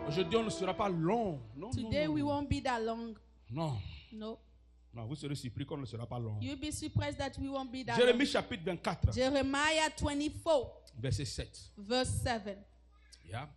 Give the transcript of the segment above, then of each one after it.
Aujourd'hui, on ne sera pas long. Non, Today we won't be that long. non. No. Non, vous serez surpris qu'on ne sera pas long. You'll be surprised that we won't be that Jérémie long. chapitre 24, Jeremiah 24, verset 7. verse 7. Yeah.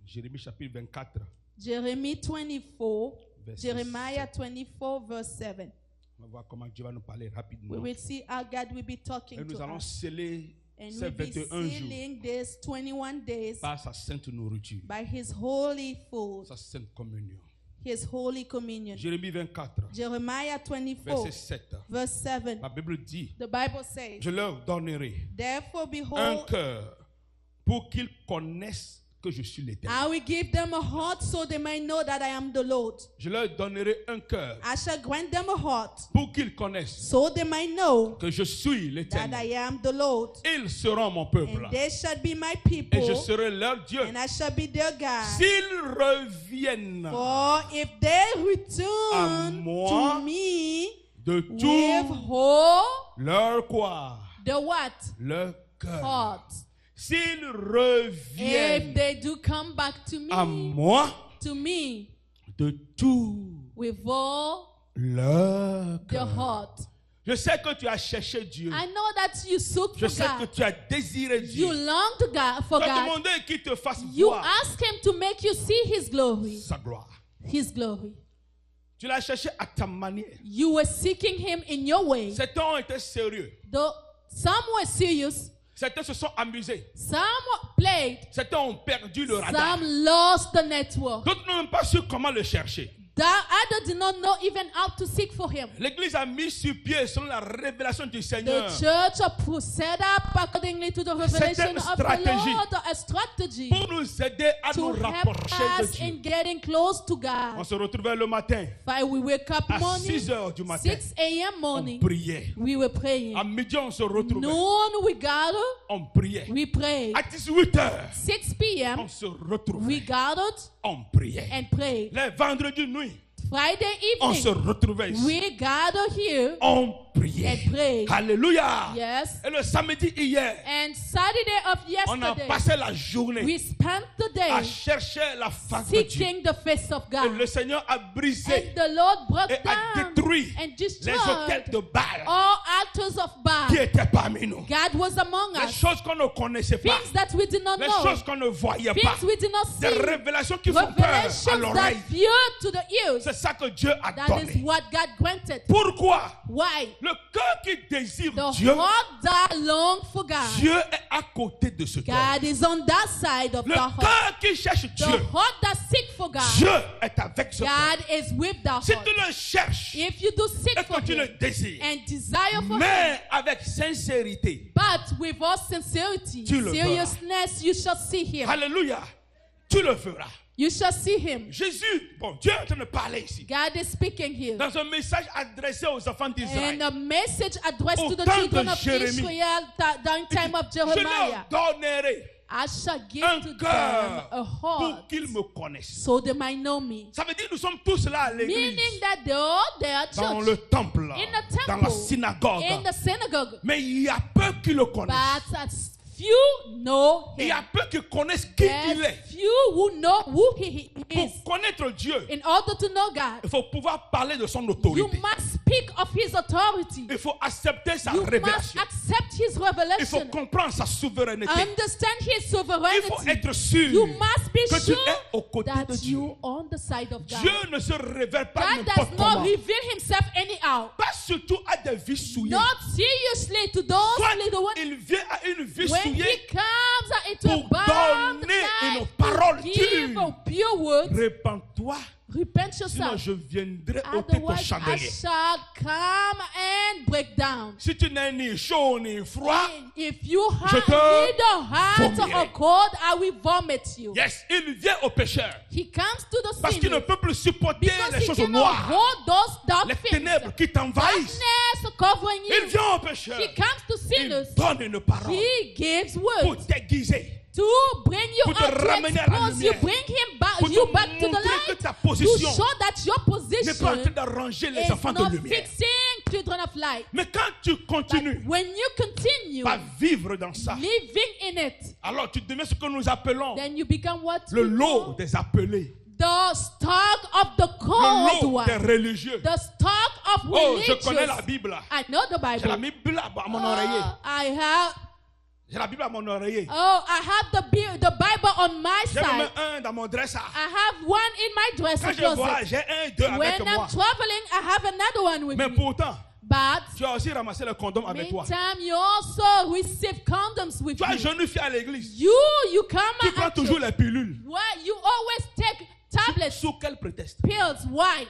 Jérémie chapitre 24. Jeremiah 24, Verse Jeremiah 24, verse 7. On va voir comment Dieu va nous parler rapidement. We will see how God will be talking Et nous to allons us. sceller And ces we'll be 21 jours sealing this 21 days par sa sainte nourriture, by His holy food, sa sainte communion. His holy communion. Jérémie 24, Jeremiah 24, verset 7. verse 7. La Bible dit, The Bible says, je leur donnerai therefore un behold, cœur pour qu'ils connaissent que je suis l'Éternel. I will give them a heart so they may know that I am the Lord. Je leur donnerai un cœur I shall grant them a heart pour qu'ils connaissent so they may know que je suis that l'Éternel. I am the Lord. Ils seront mon peuple And they shall be my et je people, serai leur Dieu. and I shall be their God. S'ils reviennent For if they à return moi to me de with tout whole, leur quoi? the what? Leur cœur. Heart. S'ils If reviennent they do come back to à me, moi de tout with all leur the cœur. heart. Je sais que tu as cherché Dieu. I know that you sought Je for sais que God. tu as désiré Dieu. You long to God, for Tu as God. demandé qu'il te fasse You voir ask Him to make you see His glory. sa gloire. His glory. Tu l'as cherché à ta manière. You were seeking Him in your way. Certains ont été sérieux. Though some were serious, Certains se sont amusés. some played, Certains ont perdu le radar. some lost the network. D'autres n'ont même pas su comment le chercher. Others did not know even how to seek for Him. L'église a mis sur pied selon la révélation du The Seigneur church set up accordingly to the revelation Certaines of the stratégies Lord a strategy pour nous aider à to nous help rapprocher de us in Dieu. getting close to On God. se retrouvait le matin We wake up à morning, 6 heures du matin. 6 a.m. On morning, priait. we were praying. À midi, on se retrouvait. Noon we gather, On priait. we prayed. À 18 heures, 6 p.m. on se we retrouvait. gathered On priait. and prayed. Les vendredis nuit, Friday on se evening, retrouvait ici. we gather here On priait. and prayed. Alléluia. Yes. Et le samedi hier, And Saturday of on a yesterday, passé la journée we spent the à day chercher la face de Dieu. seeking the face of Et God. le Seigneur a brisé And the Lord broke et a down détruit and les destroyed hôtels de Baal all altars of qui Baal. étaient parmi nous. God was among Les us. choses qu'on ne connaissait pas, Things that we did not les know. choses qu'on ne voyait pas, Things we did not des see. révélations qui font peur à Revelations l'oreille. that feared to the ears. C'est ça que Dieu a That is donné. what God granted. Pourquoi? Why? Le cœur qui désire The Dieu, heart that long for God. Dieu est à côté de ce cœur. God is on that side of Le the heart. cœur qui cherche The Dieu, heart that seek for God. Dieu est avec ce cœur. God is with the Si heart. tu le cherches If you do seek et for que tu le Him désires, and desire for Him, mais avec sincérité, but with all sincerity, Tu le seriousness, you shall see Him. alléluia, tu le feras. You shall see Him. Jésus, bon, Dieu est en train de parler ici. God is speaking here. Dans un message adressé aux enfants And d'Israël, a message addressed Au to the temps children de of Jérémie. Israel during time of je leur Jeremiah. donnerai I shall give un to them cœur a pour heart qu'ils me connaissent. so they might know me. Ça veut dire que nous sommes tous là à l'église, Meaning that they are there dans church, le temple, in the dans la temple, synagogue. in the synagogue. Mais il y a peu qui le connaissent. But as few know Il y a Him. peu qui connaissent qui il There's est. few who know who He Pour is. connaître Dieu, In order to know God, il faut pouvoir parler de son you autorité. must speak of His authority. Il faut accepter sa You must révélation. accept His Il faut revelation. comprendre sa souveraineté. Understand His Il faut sovereignty. être sûr You must be que tu sure es aux côtés de that Dieu. you are on the side of God. Dieu ne se révèle pas God does n'importe not comment. reveal Himself anyhow. Pas surtout à des vies souillées. Not seriously to those Soit little ones. il vient à une vie When souillée, He comes into a pour bound donner une life parole to give dure. a pure word, répands-toi. repent Sinon, yourself. je viendrai ôter ton Otherwise, I chandelier. shall come and break down. Si tu n'es ni chaud ni froid, If you Je have te neither hot vomirai. or cold, I will vomit you. yes, il vient au pécheur. He comes to the Parce qu'il ne sinner peut plus supporter because les he choses cannot noires, hold those dark les things. ténèbres qui t'envahissent. Darkness covering Il you. vient au pécheur. He comes to Il sinners. donne une parole He gives pour words t'aiguiser, to bring you pour te out, to ramener à la expose you, lumière, bring him back, pour you te back to the montrer que light, ta to position show that your n'est pas en train position d'arranger les is enfants de not lumière. fixing children of light. Mais quand tu continues But when you continue à vivre dans ça, living in it, alors tu deviens ce que nous appelons then you become what le we lot call des appelés, the stock of the le called lot des one, religieux. the stock of Oh, je religious. connais la Bible. I know the J'ai la Bible. Bible à mon oreiller. I have. J'ai la Bible à mon oreiller. Oh, I have the Bible on my J'ai même side. un dans mon dressage. I have one in my Quand dresser je vois, closet. j'ai un, deux avec When moi. I'm traveling, I have another one with Mais me. pourtant, But tu as aussi ramassé le condom avec toi. meantime, you also receive condoms with Tu as you. jeune fille à l'église. You come Tu prends at toujours les pilules. Why you always take tablets, Sous quel prétexte? pills? Why?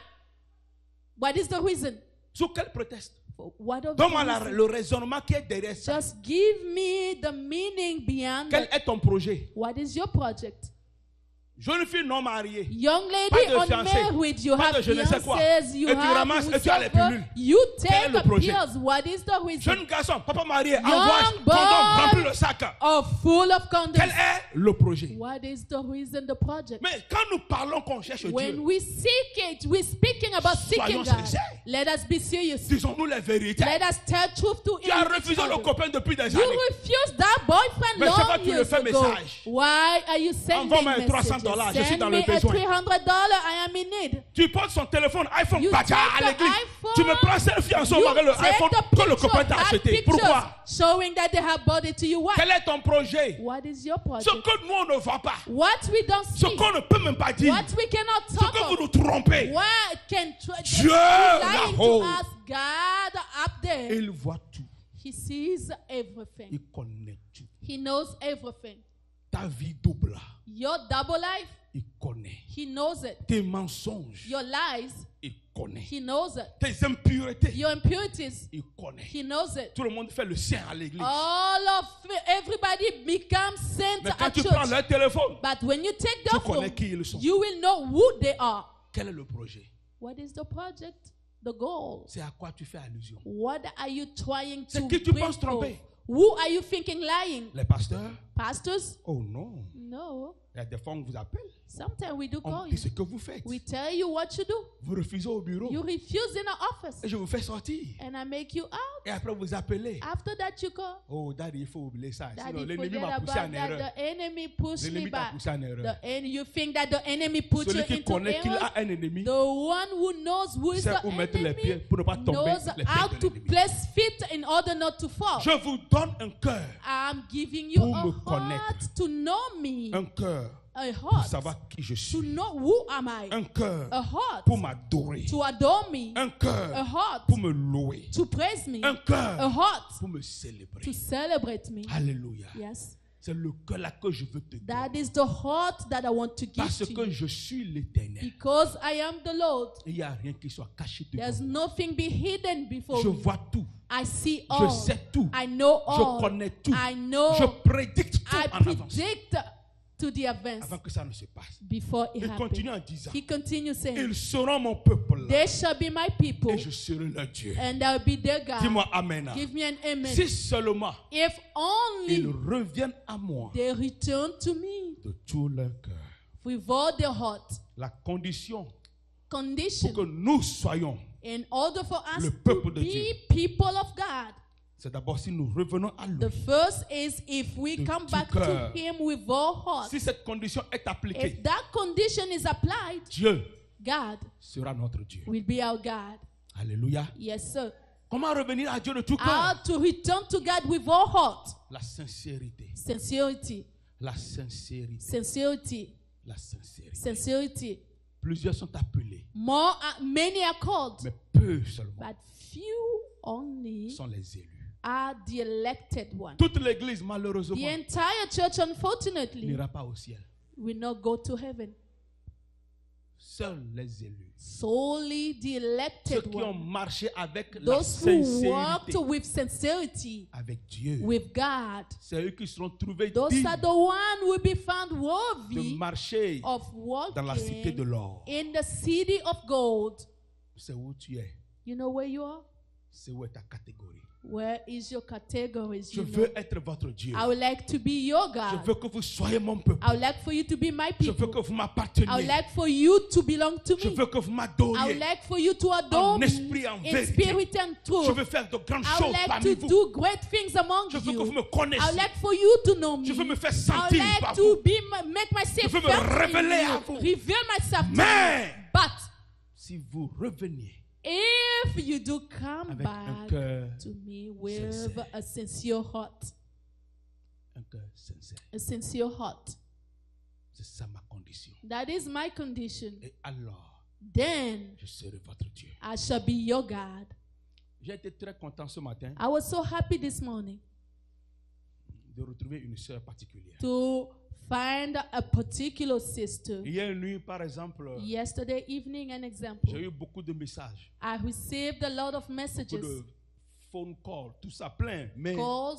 What is the reason? Sous quel prétexte? What of the Donne-moi reason? le raisonnement qui est derrière ça. Just give me the meaning beyond Quel it. est ton projet? What is your project? Jeune fille non mariée. Young Pas lady de on fiancé. marriage, you Pas de have je ne sais quoi. fiancés, you Et tu have ramasses et tu as les whosoever. pilules. You Quel est take le the projet? pills. What is the reason? Jeune garçon, papa marié, Young envoie boy. condom, remplis le sac. Oh, full of Quel condoms. est le projet? What is the reason, the project? Mais quand nous parlons qu'on cherche When Dieu, we seek it, we're speaking about seeking Soyons God. sincères. Let us be serious. disons-nous les vérités. Let us tell truth to Tu as each refusé le other. copain depuis des You années. refused that boyfriend Mais je sais pas, long tu le years fais ago. message. Why are you sending Envoie-moi un messages? $300, je suis Send dans me le a besoin. $300. I am in need. Tu portes son téléphone iPhone You Baja take à the l'église. iPhone, Tu me prends selfie ensemble You avec le take iPhone the que le picture, copain t'a have acheté. pictures Pourquoi? showing that they have bought it to you. Why? Quel est ton projet? What is your Ce project? que nous on ne voit pas. What we don't Ce see. qu'on ne peut même pas dire. What we cannot Ce talk que vous of. nous trompez. What can Dieu lying to là-haut. us? God up there. Il voit tout. He sees everything. Il connaît tout. He knows everything. Ta vie double. Your double life, Il connaît. he knows it. Tes mensonges. Your lies, Il connaît. he knows it. Tes impuretés. Your impurities, Il connaît. he knows it. Tout le monde fait le sien à l'église. All of everybody becomes saints Mais quand at tu prends church. leur téléphone, But when you take tu their connais phone, qui ils sont. you will know who they are. Quel est le projet? What is the project? The goal. C'est à quoi tu fais allusion? What are you trying C'est to qui tu bring penses tromper? forth? Who are you thinking lying? Les pasteurs? Pastors? Oh non. No. Il y a des fois on vous appelle. Sometimes we do On call dit you. ce que vous faites. We tell you what to do. Vous refusez au bureau. You refuse in our office. Et je vous fais sortir. And I make you out. Et après vous appelez. After that you call. Oh, daddy, il faut oublier ça. Sinon, Daddy, l'ennemi forget m'a about poussé en that. erreur. The enemy pushed me L'ennemi t'a back. poussé en erreur. You think that the enemy put you Celui qui into connaît qu'il error? a un ennemi, The one who knows who is sait the où mettre les pieds enemy pour ne pas tomber knows les pieds how de to l'ennemi. place feet in order not to fall. Je vous donne un cœur. I'm giving you Pour a me heart connaître. to know me. Un cœur A pour heart savoir qui je to suis. know who am I. Un cœur A heart pour m'adorer. to adore me. Un A cœur heart pour me louer. to praise me. Un A cœur heart pour me célébrer. to celebrate me. Alléluia. Yes. C'est le cœur là que je veux te donner. That is the heart that I want to give Parce to que you. je suis l'Éternel. Because I am the Lord. Il n'y a rien qui soit caché devant There's moi. nothing be hidden before Je me. vois tout. I see Je all. sais tout. I know Je all. connais tout. I know. Je prédicte tout I en avance. predict to the advance Avant que ça ne se passe. before it Il continue happens. en disant, He continues saying, ils seront mon peuple they shall be my people, et je serai leur Dieu. and I'll be their God. Dis-moi Amen. Give me an amen. Si seulement If ils only reviennent à moi they return to me de tout leur cœur. with all their heart. La condition pour Condition que nous soyons, in order for us le to peuple de be Dieu. people of God. c'est d'abord si nous revenons à lui. The first is if we De come tout back cœur. to Him with all heart. Si cette condition est appliquée, If that condition is applied, Dieu God sera notre Dieu. will be our God. Alléluia. Yes, sir. Comment revenir à Dieu de tout How cœur? to return to God with all heart. La sincérité. Sincerity. La sincérité. Sincerity. La sincérité. Sincerity. Plusieurs sont appelés, Many are called, mais peu seulement but few only sont les élus. are the elected ones. Toute l'église, malheureusement, The entire church, unfortunately, n'ira pas au ciel. will not go to heaven. Seuls les élus. Solely the Ceux elected qui ont ones. marché avec la Those who walked sincérité with sincerity avec Dieu. with God. C'est eux qui seront trouvés Those dignes are the ones who will be found de worthy marcher of dans la cité de walking l'or. in the city of gold. C'est où tu es. You know where you are? C'est où est ta catégorie. Where is your categories? Je You know? veux être votre Dieu. I would like to be your Je God. veux que vous soyez mon peuple. I would like for you to be my Je veux people. que vous I would m'apparteniez. like for you to belong to Je me. veux que vous I would m'adoriez. like for you to adore En me esprit, en in vérité. spirit and Je truth. veux faire de grandes I would choses like parmi to vous. do great things among Je veux que vous you. me I would connaissiez. like for you to know me. Je veux me faire I would sentir like par to vous. be make myself Je veux me felt in révéler à you. vous. Reveal myself to Mais you. But si vous reveniez if you do come avec un back cœur to me with sincère. a sincere heart, sincère, a sincere heart, c'est ça ma condition. that is my condition, Et alors, then je serai votre Dieu. I shall be your God. J'ai été très content ce matin I was so happy this morning de retrouver une sœur particulière. to find a particular sister. Hier nuit, par exemple, Yesterday evening, an example, j'ai eu beaucoup de messages, I received a lot of beaucoup messages, de phone calls, tout ça plein. Mais calls.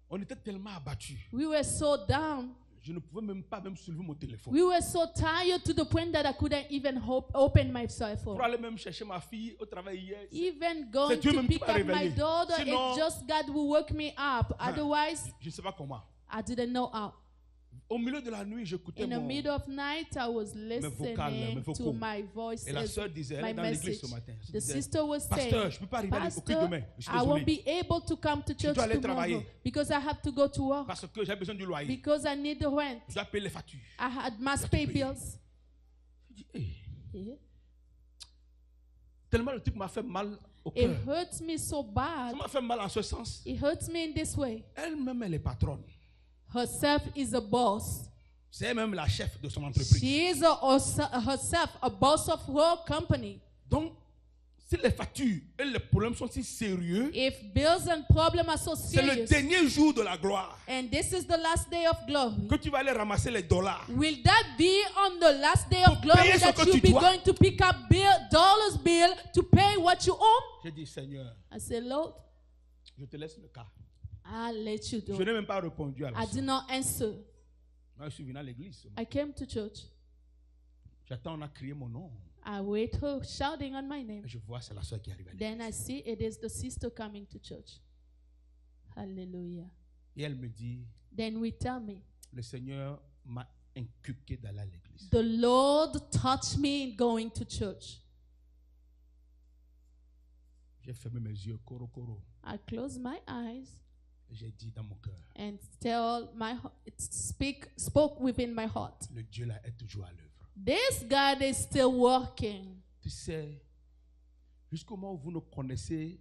on était tellement abattus. We were so down. Je ne pouvais même pas soulever mon téléphone. We were so tired to the point that I couldn't even open my cell Pour phone. aller même chercher ma fille au travail hier. Even going Dieu to même qui pick m'a up my réveillé. daughter, Sinon- it's just God who woke me up. Otherwise, Je ne sais pas comment. I didn't know how. Au milieu de la nuit, j'écoutais In the mon... middle of night, I was listening mes to vocaux. my voice, Et la sœur disait, elle my est dans l'église message. ce matin. Elle The disait, sister was Pasteur, saying, je ne peux pas arriver au culte Pastor, demain. Je suis I won't désolé. be able to come to church dois aller tomorrow travailler. because I have to go to work, Parce que j'ai besoin du loyer. because I need the rent. Je dois payer les factures. Must pay bills. Je dis, hey. Yeah. Tellement le truc m'a fait mal au It cœur. hurts me so bad. Ça m'a fait mal en ce sens. It hurts me in this way. Elle-même, elle est patronne. Herself is a boss. C'est elle-même la chef de son entreprise. She is herself a boss of her company. Donc, si les factures et les problèmes sont si sérieux, If bills and problems are so c'est le serious, dernier jour de la gloire and this is the last day of glory, que tu vas aller ramasser les dollars. will that be on the last day of Pour glory payer ce that que you'll tu be dois? going to pick up dollars bill to pay what you owe? J'ai dit, Seigneur, I said, Lord, je te laisse le cas. I'll let you Je do. n'ai même pas répondu à la I did sœur. not answer. Moi, je suis venu à l'église. I came to church. J'attends, on a crié mon nom. I wait her shouting on my name. Et je vois, c'est la soeur qui arrive à Then I l'église. see it is the sister coming to church. Hallelujah. Et elle me dit, Then we tell me, le Seigneur m'a inculqué d'aller à l'église. the Lord touched me in going to church. J'ai fermé mes yeux, coro, coro. I closed my eyes Et j'ai dit dans mon cœur, and spoke within my heart. le Dieu là est toujours à l'œuvre. This God is still working. Tu sais, jusqu'au moment où vous ne connaissez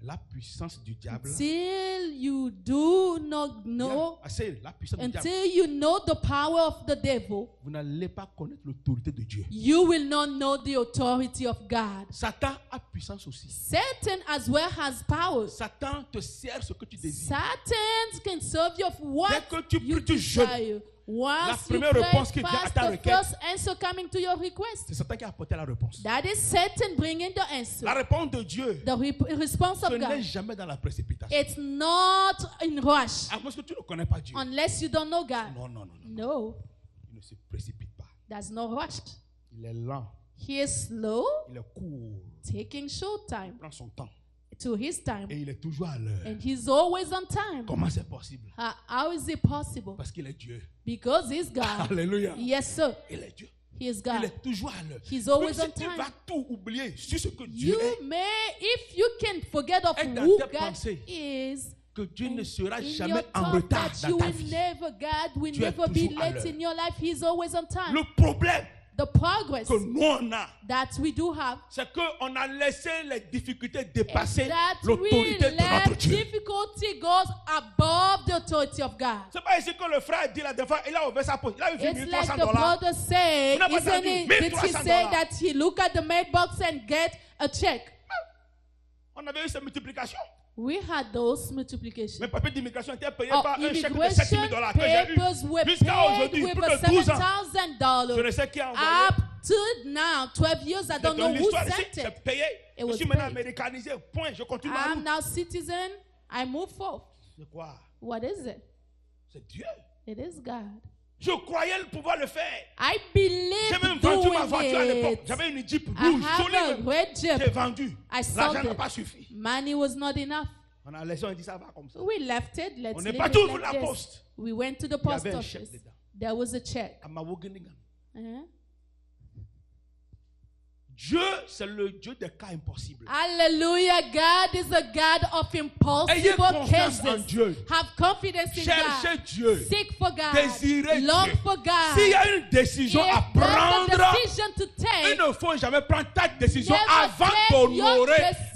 la puissance du diable, Till you do not know, la puissance du diable, until you know the power of the devil, vous n'allez pas connaître l'autorité de Dieu. you will not know the authority of God. Satan a puissance aussi. Satan as well has powers. Satan te sert ce que tu désires. Satan can serve you of what Dès que tu you pries, tu jeûnes. desire. Once you première pray réponse qui vient à fast, ta the requête, first answer coming to your request. c'est Satan qui a apporté la réponse. That is Satan bringing the answer. La réponse de Dieu, The response ce of n'est God. jamais dans la précipitation. It's not in rush À moins que tu ne connais pas Dieu. unless you don't know God. Non, non, non, non. No, Il ne se précipite pas. that's not rushed. Il est lent. He is slow, Il est court. taking short time Il prend son temps. to his time, Et il est toujours à l'heure. and he's always on time. Comment c'est possible? How is it possible? Parce qu'il est Dieu. Because he's God. Alléluia. Yes, sir. Il est Dieu. He is Il God. est toujours à l'heure. He's always Même on si tu time. vas tout oublier sur ce que Dieu You est, may, if you can forget of Et dans who tes God pensées, is, que Dieu ne sera in jamais your en thought retard that dans you ta will vie. never, God will Tu es never be toujours à late l'heure. in your life. He's always on time. Le problème The progress que nous on a, that we do have c'est qu'on a laissé les difficultés is dépasser that we l'autorité de notre let Dieu. difficulty goes above the authority of God. C'est pas ici que le frère dit la dernière fois, il a ouvert sa poche, il a vu It's like $1,300. the brother said, On n'a pas isn't entendu, it? Did he say $1,300. that he look at the mailbox and get a check? On avait eu cette multiplication. We had those multiplications. Mes papiers d'immigration étaient payés Our par un chèque de immigration $7,000 que j'ai eu. papers were Jusqu'à paid aujourd'hui, with plus a de 12 ans. $7,000. Je ne sais qui a envoyé. Up to now, 12 years, I don't know who L'histoire ici, sent c'est it. payé. It Je was suis maintenant paid. américanisé. Point. Je continue ma I'm route. now citizen. I move forth. C'est quoi? What is it? C'est Dieu. It is God. Je croyais pouvoir le faire. I J'ai believe même vendu ma doing voiture à l'époque. it. J'avais une Jeep I rouge, have a jolie. red J'ai Jeep. vendu. I sold L'argent n'a it. pas suffi. Money was not enough. On a laissé, on dit ça va comme ça. We left it. Let's On n'est leave pas it tout pour like la this. poste. We went to the Il y post avait un chèque office. dedans. There was a check. À Mawogeningan. Uh-huh. Dieu, c'est le Dieu des cas impossibles. Hallelujah. God is a God of Ayez impossible confiance en cases. Dieu. Have confidence in Cherchez God. Dieu. Seek for God. Désirez Long Dieu. for God. S'il y a une décision à If there's a prendre, decision to take, il ne faut jamais prendre ta décision never avant take d'honorer your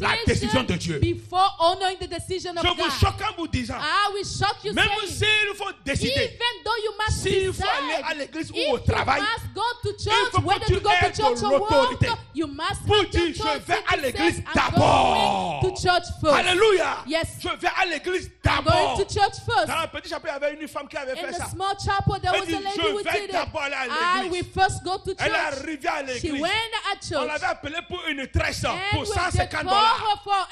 la décision de Dieu. before honoring the decision of Je vous God. choque en vous disant, I will shock you même saying, s'il faut décider, even though you must s'il faut aller à decide, l'église ou if au travail, you must go to faut church, que whether tu to go to aies church de or work, l'autorité you must pour have dire, the je authority vais à to l'église say, I'm d'abord. going to church first. Alléluia. Yes. Je vais à l'église I'm going d'abord. to church first. Dans un petit chapeau, il y avait une femme qui avait In fait the ça. small chapel, there Elle was dit, a lady je who vais did it. d'abord aller à I l'église. will first go to Elle est church. arrivée à She l'église. went at On church. l'avait appelée pour une tresse And pour when they 150 called dollars. her for a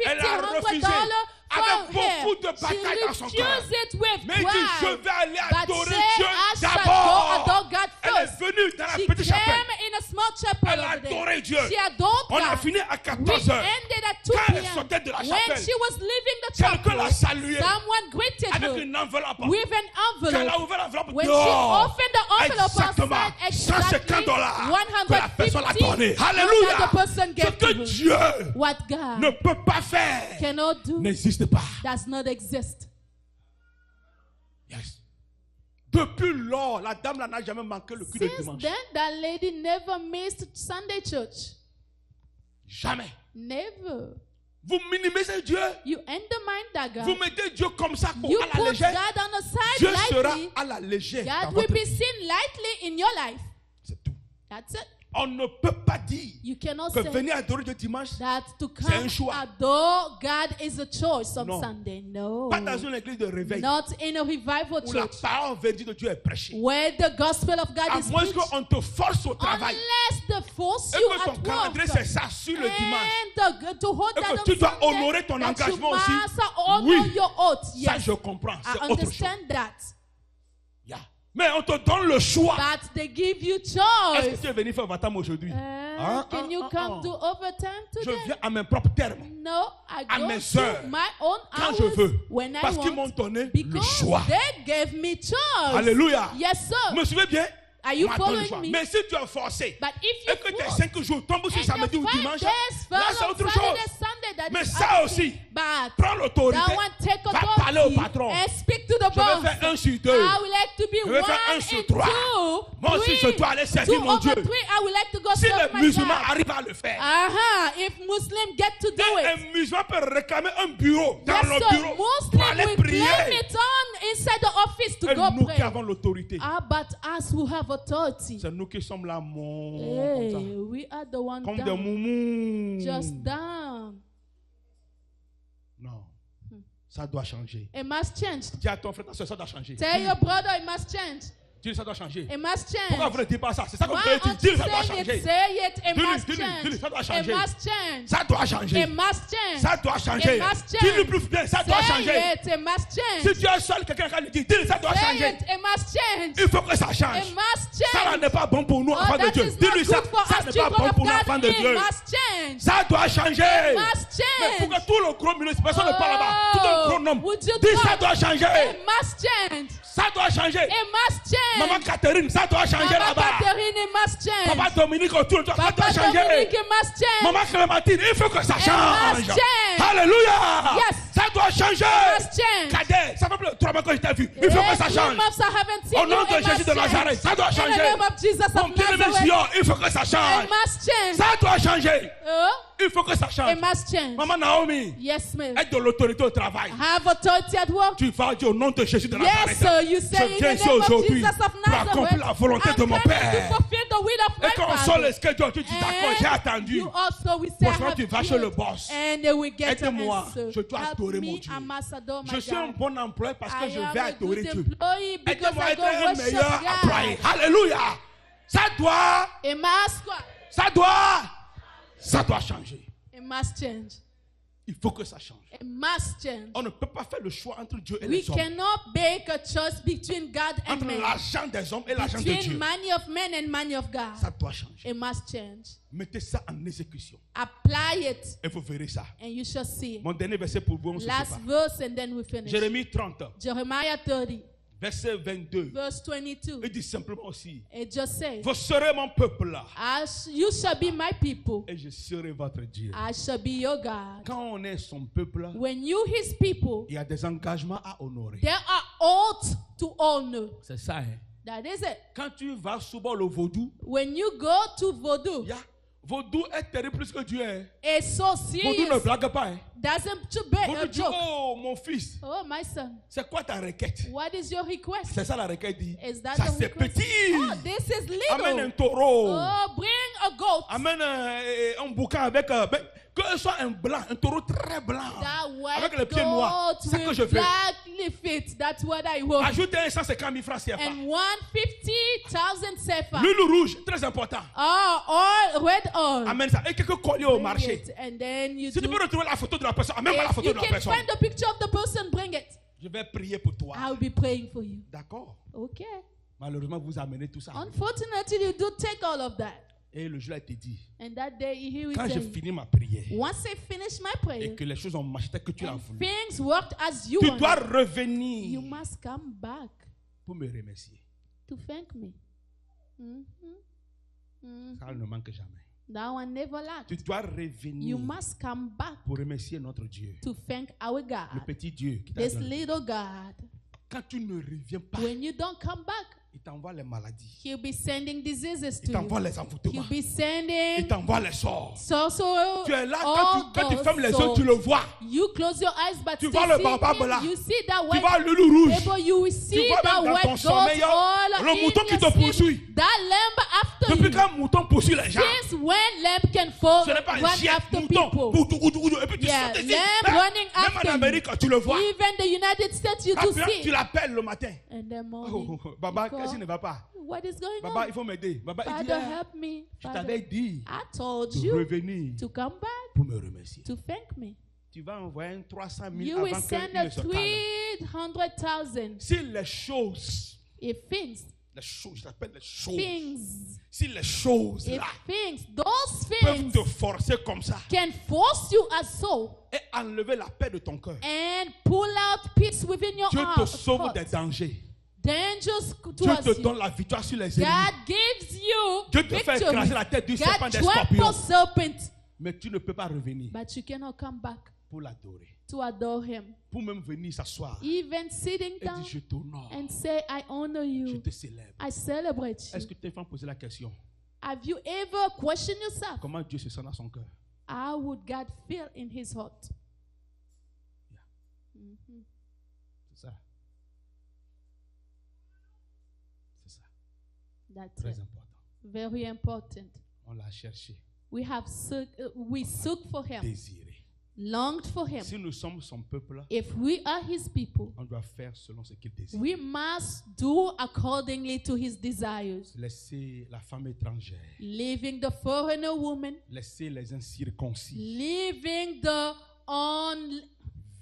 Elle a refusé. $150 Avec for beaucoup her, de she batailles dans son cœur. refused it with Mais elle dit, je pride. vais aller But adorer say, Dieu I shall go d'abord. adore God Elle est first. venue dans la She petite chapelle. came in a small chapel Elle a over there. adoré Dieu. She adored On a God. fini à We 14 heures. ended at 2 Quand elle p.m. sortait de la When chapelle, she was leaving the quelqu'un chapel, l'a saluée someone greeted avec her une enveloppe. with an Quand elle a envelope. ouvert l'enveloppe When she dehors, opened the envelope exactement outside, exactly $150 que la personne a donné. $150 Alléluia. that the person Ce gave que to her. Dieu What God ne peut pas faire cannot do n'existe pas. does not exist. Yes. Depuis lors, la dame là n'a jamais manqué le culte de Since dimanche. then, that lady never missed Sunday church. Jamais. Never. Vous minimisez Dieu. You undermine that Vous God. mettez Dieu comme ça pour You à la put légère. God on the side Dieu sera lightly. à la légère. dans God will votre be vie. seen lightly in your life. C'est tout. That's it. On ne peut pas dire You cannot que say venir adorer Dieu dimanche, that to c'est un come choix. adore God is a choice on Non. Sunday. No. pas dans une église de réveil Not in a revival où la church parole vérité de Dieu est prêchée. where the gospel of God À is moins preached. qu'on te force au travail Unless they force et you que ton at calendrier work. c'est ça sur le dimanche. And to hold Et that que on tu dois Sunday, honorer ton that engagement you aussi. must honor Oui. your oath. Ça Yes, je comprends, I c'est autre chose. understand that. Yeah. Mais on te donne le choix. But they give you Est-ce choice. que tu es venu faire overtime aujourd'hui? Can you come to overtime Je today? viens à mes propres termes. No, I à go mes to heures, my own quand je hours veux. when I Parce qu'ils m'ont want. donné le Because choix. they gave me choice. Alléluia. Yes, sir. Vous me suivez bien? Are you On m'a donné le following choix. me? Mais si tu es forcé But if et you que tes force, 5 jours tombent sur and samedi your ou 5 dimanche, days là fall c'est on autre Saturday, chose. Sunday, that Mais is ça other aussi, thing. But prends l'autorité. that one take Va parler au authority patron. and speak to the Je vais boss. faire 1 sur 2. I would like to be Je vais 1 faire 1 sur and 3. 2. Moi aussi, je dois aller servir 2 mon Dieu. over 3, I would like to go Si serve les my musulmans God. arrivent à le faire, If Muslims get to do et it, un musulman peut réclamer un bureau dans yes, le so bureau pour Muslim aller will claim prier. it on inside the office to Et go nous pray. qui avons l'autorité, But us who have authority, c'est nous qui sommes là, comme ça. hey, we are the one Comme des down, moumous. just down. Non. Ça doit changer. It must change. Dis à ton frère, ta soeur, ça doit changer. Tell your brother it must change. Dis, ça doit changer. It must Pourquoi vous change. ne dites pas ça? C'est ça qu'on Why peut dire. aren't you Dis, ça doit saying changer. it? Say it. It Dis-lui, must dis-lui, dis-lui, ça doit change. It changer. must change. Ça doit changer. It must change. Ça doit changer. It must change. Dis-lui plus bien, ça doit changer. Say it. It must Si change. tu es seul, quelqu'un qui dit, dis-lui, ça doit Say changer. it. It must change. Il faut que ça change. It must Ça là change. n'est pas bon pour nous, enfants Oh, de that Dieu. is not Dis-lui ça, good for ça us, n'est pas children bon of pour nous, enfants God. de It Dieu. must change. Ça doit changer. It must Mais pour change. que tout le gros milieu, personne ne parle là-bas. Tout un gros nom. Would you Dis, do ça it? doit changer. It must change. Ça doit changer. It must change. Maman Catherine, ça doit changer Mama là-bas. Catherine, it must change. Papa Dominique, autour de toi, ça Papa doit changer. Dominique, it must change. Maman Clémentine, il faut que ça It change. must change. Alléluia. Yes. Ça doit changer. It must change. Cadet, ça fait plus de 3 mois que je t'ai vu. Il faut que ça change. I haven't seen Au nom you, de it Jésus must de change. Nazareth, ça doit In the changer. name of Jesus Mon of bien-aimé Nazareth, Sion, il faut que ça change. it must change. Ça doit changer. Oh, Il faut que ça change. it must change. Maman Naomi, Yes, ma'am. aide de l'autorité au travail. Have authority at work. Tu vas dire au nom de Jésus de Yes, Nazareth. sir. You say Je in viens the ici name of aujourd'hui Jesus of pour accomplir Nazareth, la volonté I'm de mon coming Père. to fulfill the will of Et my quand on sort Father. les schedules, tu dis d'accord, j'ai attendu. You also will say, Franchement, I tu have vas chez le heard. boss. And they will get an Aide-moi, answer. je dois Help adorer mon me, Dieu. I must adore my Je suis un God. bon employé parce que I je am vais a adorer good Dieu. employee because Aide-moi à I être go un worship meilleur God. employé. Alléluia. Ça doit It must what? ça doit changer. It must change. Il faut que ça change. It must change. On ne peut pas faire le choix entre Dieu et We les hommes. cannot make a choice between God and Entre man. l'argent des hommes et l'argent de Between Dieu. money of men and money of God. Ça doit changer. It must change. Mettez ça en exécution. Apply it Et vous verrez ça. and you shall see it. Mon dernier verset pour vous, on se Last sépare. verse and then we finish. Jérémie 30, Jeremiah 30, verset 22. verse 22. Il dit simplement aussi, It just says, vous serez mon peuple you shall be my people. et je serai votre Dieu. I shall be your God. Quand on est son peuple, When you his people, il y a des engagements à honorer. there are oaths to honor. C'est ça, hein. That is it. Quand tu vas souvent le vaudou, When you go to Vodou, vaudou est terrible plus que Dieu. Hein. it's so Vaudou ne serious. blague pas. Hein. Doesn't to be Vaudou a dit, joke. oh mon fils, Oh, my son, c'est quoi ta requête? what is your request? C'est ça la requête dit. Is that Ça the c'est request? petit. Oh, this is Amène un little. taureau. Oh, bring a goat. Amène un bouquin avec que ce soit un blanc, un taureau très blanc. That Avec white les pieds noirs. goat C'est ça que je with veux. blackly feet. That's what I want. Ajoutez un 150 000 francs CFA. And 150,000 sefer. L'huile rouge, très important. Oh, all red oil. Amène ça. Et quelques colliers au Bring marché. it. And then you Si tu do. peux retrouver la photo de la personne, amène-moi la If photo you de la can personne. find the picture of the person, bring it. Je vais prier pour toi. I'll be praying for you. D'accord. Okay. Malheureusement, vous amenez tout ça. Unfortunately, you do take all of that. Et le jour a été dit, And that day, he will quand j'ai say, fini ma prière once I finish my et prayer, que les choses ont marché tel que tu l'as and voulu, things worked as you tu wanted, dois you revenir must come back pour me remercier. to thank me. Mhm. Mhm. Ça ne manque jamais. That one never lacks. Tu dois You revenir must come back pour remercier notre Dieu. to thank our Le God, petit Dieu qui t'a this donné. little God. Quand tu ne reviens pas, When you don't come back, il t'envoie les maladies. he'll be sending diseases Il to t'envoie you. les envoûtements. He'll be Il sending t'envoie les sorts. so Tu es là, all quand tu those fermes les yeux, souls. tu le vois. You close your eyes, but Tu still vois le see barbare him. là. You see that Tu white vois le loup rouge. table, you will see vois that même dans white ton goat sommeil, all le in mouton qui your te sleep. poursuit. That lamb after Depuis you. qu'un mouton poursuit les gens, Since when lamb can fall, ce n'est pas un run chien, after mouton. people? Et puis tu Yeah, sautes ici. lamb Même running en after Amérique, tu le vois. Even the United States, you do Après, see. tu l'appelles le matin. And the morning, Baba, you call, qu'est-ce qui ne va pas? what is going Baba, on? il faut m'aider. Baba, il dit, Father, help me. je Father, t'avais dit I told de you revenir to come back pour me remercier. to thank me. Tu vas envoyer un 300 000 You will avant send qu'il a ne se calme. 300,000 Si les choses, if things, je t'appelle les choses, things, si les choses if là things, those peuvent things te forcer comme ça can force you as so et enlever la paix de ton cœur, and pull out peace within your Dieu te heart. sauve des dangers. Dangers Dieu towards te you. donne la victoire sur les ennemis. God gives you Dieu te fait victory. écraser la tête du serpent God des scorpions. tramples serpent, Mais tu ne peux pas revenir but you cannot come back pour l'adorer. to adore Him. Pour même venir s'asseoir Even sitting et down dire je t'honore, and say, I honor je you, te célèbre. I celebrate you. Est-ce que tu t'es posé la question? Have you ever questioned yourself? Comment Dieu se sent dans son cœur? How would God feel in His heart? Mhm. C'est ça. C'est ça. That's Très it. important. Very important. On l'a cherché, We sought for Him, désiré. longed for Him. Si nous sommes son peuple, If we are His people, on doit faire selon ce qu'il désire. we must do accordingly to His desires. Laissez la femme étrangère, Leaving the foreigner woman, laissez les incirconcis leaving the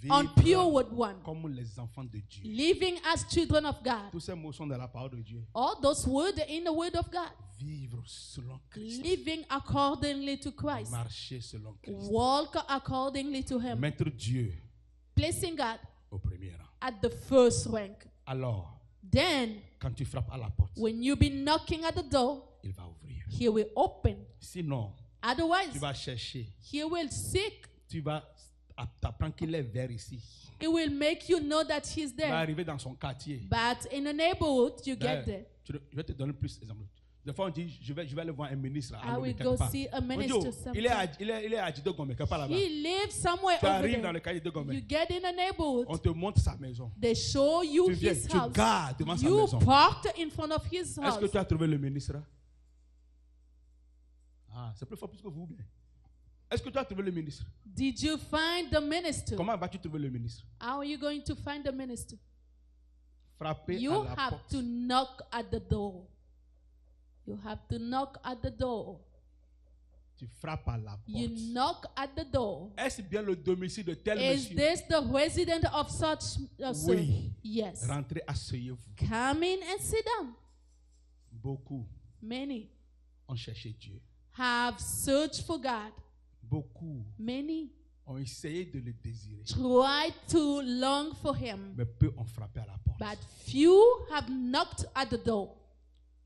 vivre unpure one, comme les enfants de Dieu. living as children of God. Tous ces mots sont dans la parole de Dieu. All those words are in the Word of God. Vivre selon Christ. Living accordingly to Christ. Marcher selon Christ. Walk accordingly to Him. Mettre Dieu Placing God au premier rang. at the first rank. Alors, Then, quand tu frappes à la porte, when you be knocking at the door, il va ouvrir. He will open. Sinon, Otherwise, tu vas chercher. He will seek. Tu vas t'apprendre qu'il est vers ici. It will make you know that He's Tu vas there. arriver dans son quartier. But in the neighborhood, you get there. Je vais te donner plus d'exemples. Des fois, on dit, je vais aller voir un ministre. I will quelque go part. see a On dit, minister oh, il sometime. est à Dido Gombe, quelque part là-bas. He lives somewhere Tu over arrives dans there. le quartier de Gombe. You get in a On neighborhood. te montre sa maison. They show you Tu viens, his tu house. gardes devant sa You maison. parked in front of his Est-ce que house. tu as trouvé le ministre? Ah, c'est plus fort plus que vous. Bien. Est-ce que tu as trouvé le ministre? Did you find the minister? Comment vas-tu trouver le ministre? How are you going to find the minister? Frapper You à la have porte. to knock at the door. You have to knock at the door. Tu frappes à la You porte. knock at the door. Est-ce bien le domicile de tel Is monsieur? this the resident of such? Oui. Yes. Rentrez, asseyez-vous. Come in and sit down. Beaucoup Many ont cherché Dieu. have searched for God. Beaucoup Many ont essayé de le désirer. try to long for Him, Mais peu ont frappé à la porte. but few have knocked at the door.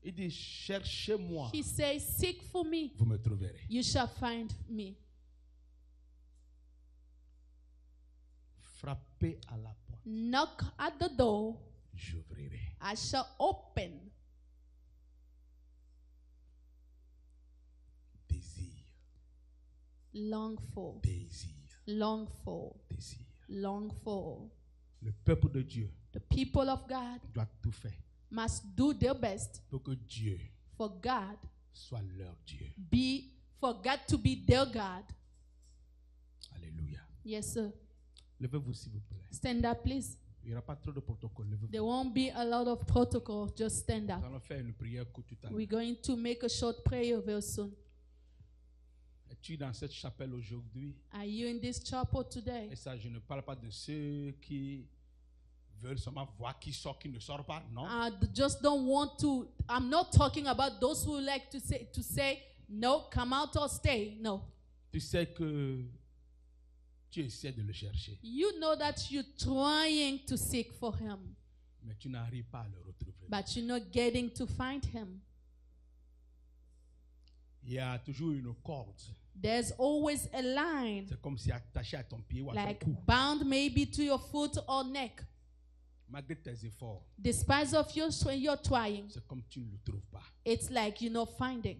Il dit, cherchez-moi, He says, seek for me, vous me trouverez. you shall find me. Frappez à la porte, Knock at the door, j'ouvrirai. I shall open. Désir, Long for, désir, long for, désir. long for. Le peuple de Dieu The people of God doit tout faire must do their best pour que Dieu for God soit leur Dieu. for God to be their God. Alléluia. Yes, sir. Levez-vous s'il vous plaît. Stand up, please. Il n'y aura pas trop de protocole. Levez-vous. There won't be a lot of protocol. Just stand Nous up. allons faire une prière courte tout à l'heure. We're going to make a short prayer very soon. Es-tu dans cette chapelle aujourd'hui? Are you in this chapel today? Et ça, je ne parle pas de ceux qui veulent seulement voir qui sort, qui ne sort pas. Non. Just don't want to. I'm not talking about those who like to say no, come out or stay. No. Tu sais que tu essaies de le chercher, You know that you're trying to seek for Him, mais tu n'arrives pas à le retrouver. but you're not getting to find Him. Il y a toujours une corde. There's always a line, C'est comme si attaché à ton pied ou à like ton cou. bound maybe to your foot or neck. Malgré tes efforts, Despite of your trying, c'est comme tu ne le trouves pas. it's like you're not finding.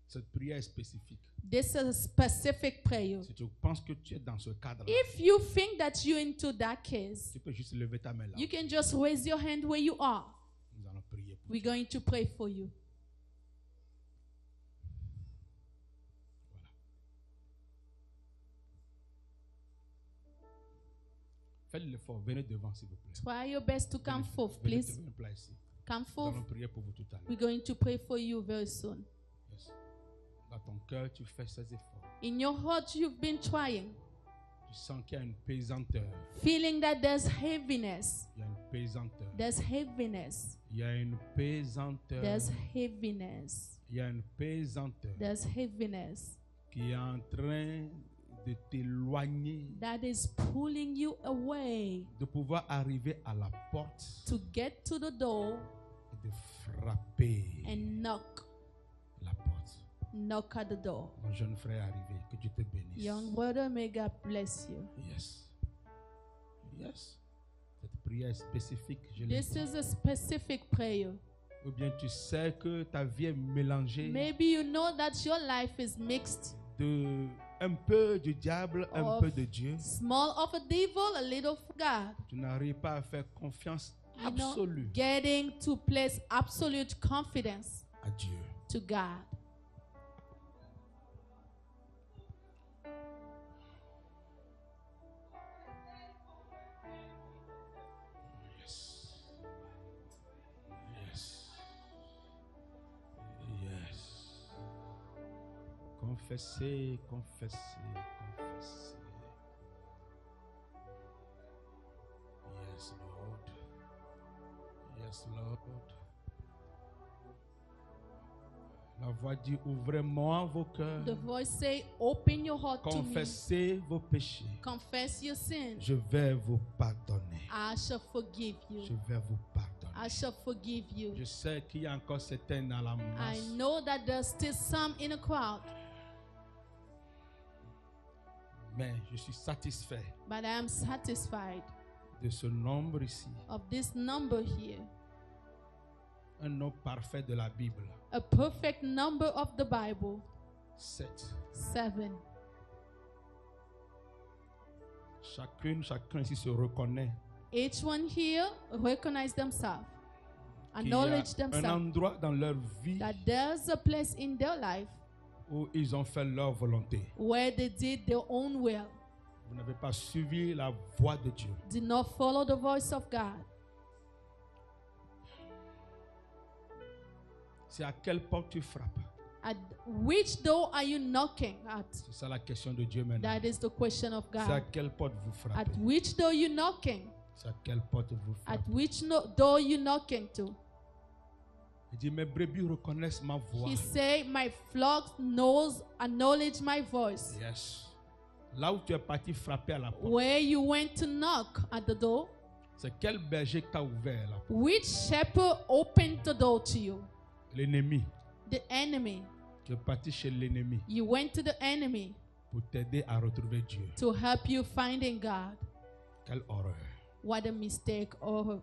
Cette prière est spécifique. This is a specific prayer. Si tu penses que tu es dans ce cadre-là, If you think that you're into that case, tu peux juste lever ta main là. you can just raise your hand where you are. Nous allons prier pour We're toi. going to pray for you. Voilà. Faites l'effort. Venez devant, s'il vous plaît. Try your best to come forth, Venez please. devant, place ici. Come Nous forth. allons prier pour vous tout à l'heure. We're going to pray for you very soon. Yes. Dans ton cœur, tu fais ces efforts. In your heart, you've been trying, Tu sens qu'il y a une pesanteur. feeling that there's heaviness. Il y a une pesanteur. There's heaviness. Il y a une pesanteur. There's heaviness. Il y a une pesanteur There's heaviness qui est en train de t'éloigner that is pulling you away de pouvoir arriver à la porte to get to the door et de frapper and knock. la porte. Knock at the door. Mon jeune frère est arrivé. Que Dieu te bénisse. Young brother, may God bless you. Yes. Yes. Cette prière est spécifique. Je l'ai This dit. is a specific prayer. Ou bien tu sais que ta vie est mélangée Maybe you know that your life is mixed. de un peu du diable, un Of peu de Dieu. Small of a devil, a little of God. Tu n'arrives pas à faire confiance You know, absolue getting to place absolute confidence à Dieu. to God. Yes. Yes. Yes. Confessez, confessez, confessez. Yes, Lord. Yes, Lord. La voix dit, ouvrez-moi vos cœurs. The voice say, open your heart to me. Confessez vos péchés. Confess your sin. Je vais vous pardonner. I shall forgive Je you. vais vous pardonner. I shall forgive you. Je sais qu'il y a encore certains dans la I masse know that there's still some in a crowd, mais je suis satisfait but I am satisfied de ce nombre ici. of this number here. Un nombre parfait de la Bible. A perfect number of the Bible. 7. 7. Chacun ici se reconnaît Each one here recognize themselves, qu'il y a acknowledge un themselves endroit dans leur vie that there's a place in their life où ils ont fait leur volonté. where they did their own will, Vous n'avez pas suivi la voix de Dieu. did not follow the voice of God. C'est à quelle porte tu frappes. At which door are you knocking at? C'est ça la question de Dieu maintenant. That is the question of C'est à God. quelle porte vous frappez? At which door you knocking? C'est à quelle porte vous At frappez? which door you knocking to? Il dit, mes brebis reconnaissent ma voix. He say, my flock acknowledge my voice. Yes. Là où tu es parti frapper à la porte, Where you went to knock at the door, c'est quel berger t'a ouvert la porte? which shepherd opened the door to you? L'ennemi. The enemy. Tu es parti chez l'ennemi You went to the enemy pour t'aider à retrouver Dieu. to help you finding God. Quelle horreur. What a mistake. Or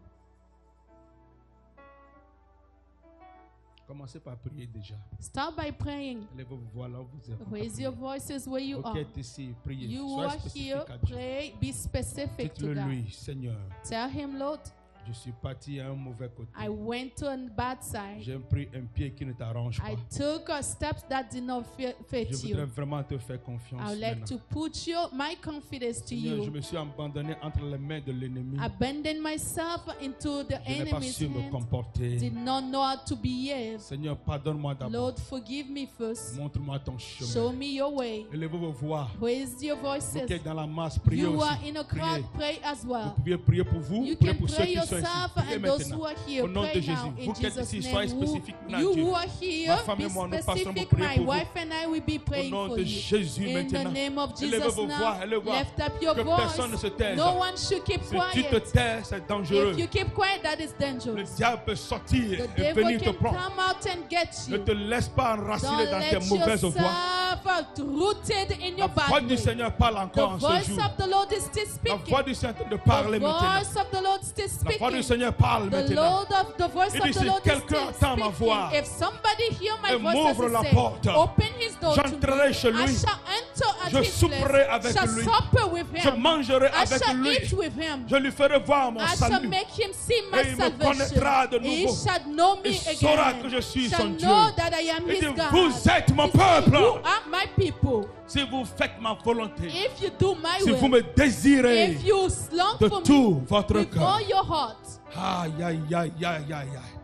Commencez par prier déjà. start by praying. Lèvez vos voix là où vous êtes. Raise your voices where you Vous qui are. êtes ici, priez. You Soyez are spécifique here, à Dieu. pray, be specific to Dites-le God. lui, Seigneur, Tell him, Lord, je suis parti à un mauvais côté. I went to a bad side. J'ai pris un pied qui ne t'arrange pas. I took steps that did not fit Je voudrais you. vraiment te faire confiance. I would like maintenant. to put my confidence to Seigneur, je you. me suis abandonné entre les mains de l'ennemi. Abandon myself into the Je n'ai pas enemy's su me hands. comporter. Did not know how to behave. Seigneur, pardonne-moi d'abord. Lord, forgive me first. Montre-moi ton Show chemin. me your way. Élevez vos voix. Raise your Vous voices. qui êtes dans la masse, priez You aussi. are in a crowd, Priez. pray as Vous well. pouvez prier pour vous, You priez can pour ceux pray qui sont ici. yourself Priez and those maintenant. who are here. Au nom de Pray Jésus. now in Vous qui êtes Jesus' ici, soyez name. spécifiques maintenant, You Dieu. who are here, Ma femme be et moi, nous passerons pour specific. prier My pour vous. wife and I will be Au praying nom for de you. Jésus In the maintenant. name of Élevez Jesus vos now, voix, élevez vos voix. lift up your Que personne ne se voice. taise. No one should keep Si tu te quiet. tais, c'est dangereux. If you keep quiet, that is Le dangerous. diable peut sortir The et devil venir te can prendre. come out and get Ne you. te laisse pas enraciner Don't dans let tes mauvaises voies. yourself rooted in La your voix bad du way. Seigneur parle The encore en ce voice jour. of the Lord is still La speaking. voix du Seigneur de parler The maintenant. voice of the Lord is still La voix du speaking. Seigneur parle The maintenant. voice Il of dit, the si Lord is quelqu'un still entend ma voix speaking. If somebody hear my et voice, m'ouvre as la he say, porte, open his door to me. j'entrerai chez I lui. shall enter at Je his souperai place. avec Shall lui. supper with Je him. mangerai I avec shall lui. eat with him. Je lui ferai voir mon I shall salut. make him see my Et il me salvation. connaîtra de He nouveau. shall know me Il saura again. que je suis Shall son Dieu. know that I am Il his dit, God. vous êtes mon He said, peuple. you are my people. Si vous faites ma volonté, If you do my si vous will, me désirez if you long de for tout me votre with cœur. all your heart, Aïe, aïe, aïe, aïe, aïe, aïe.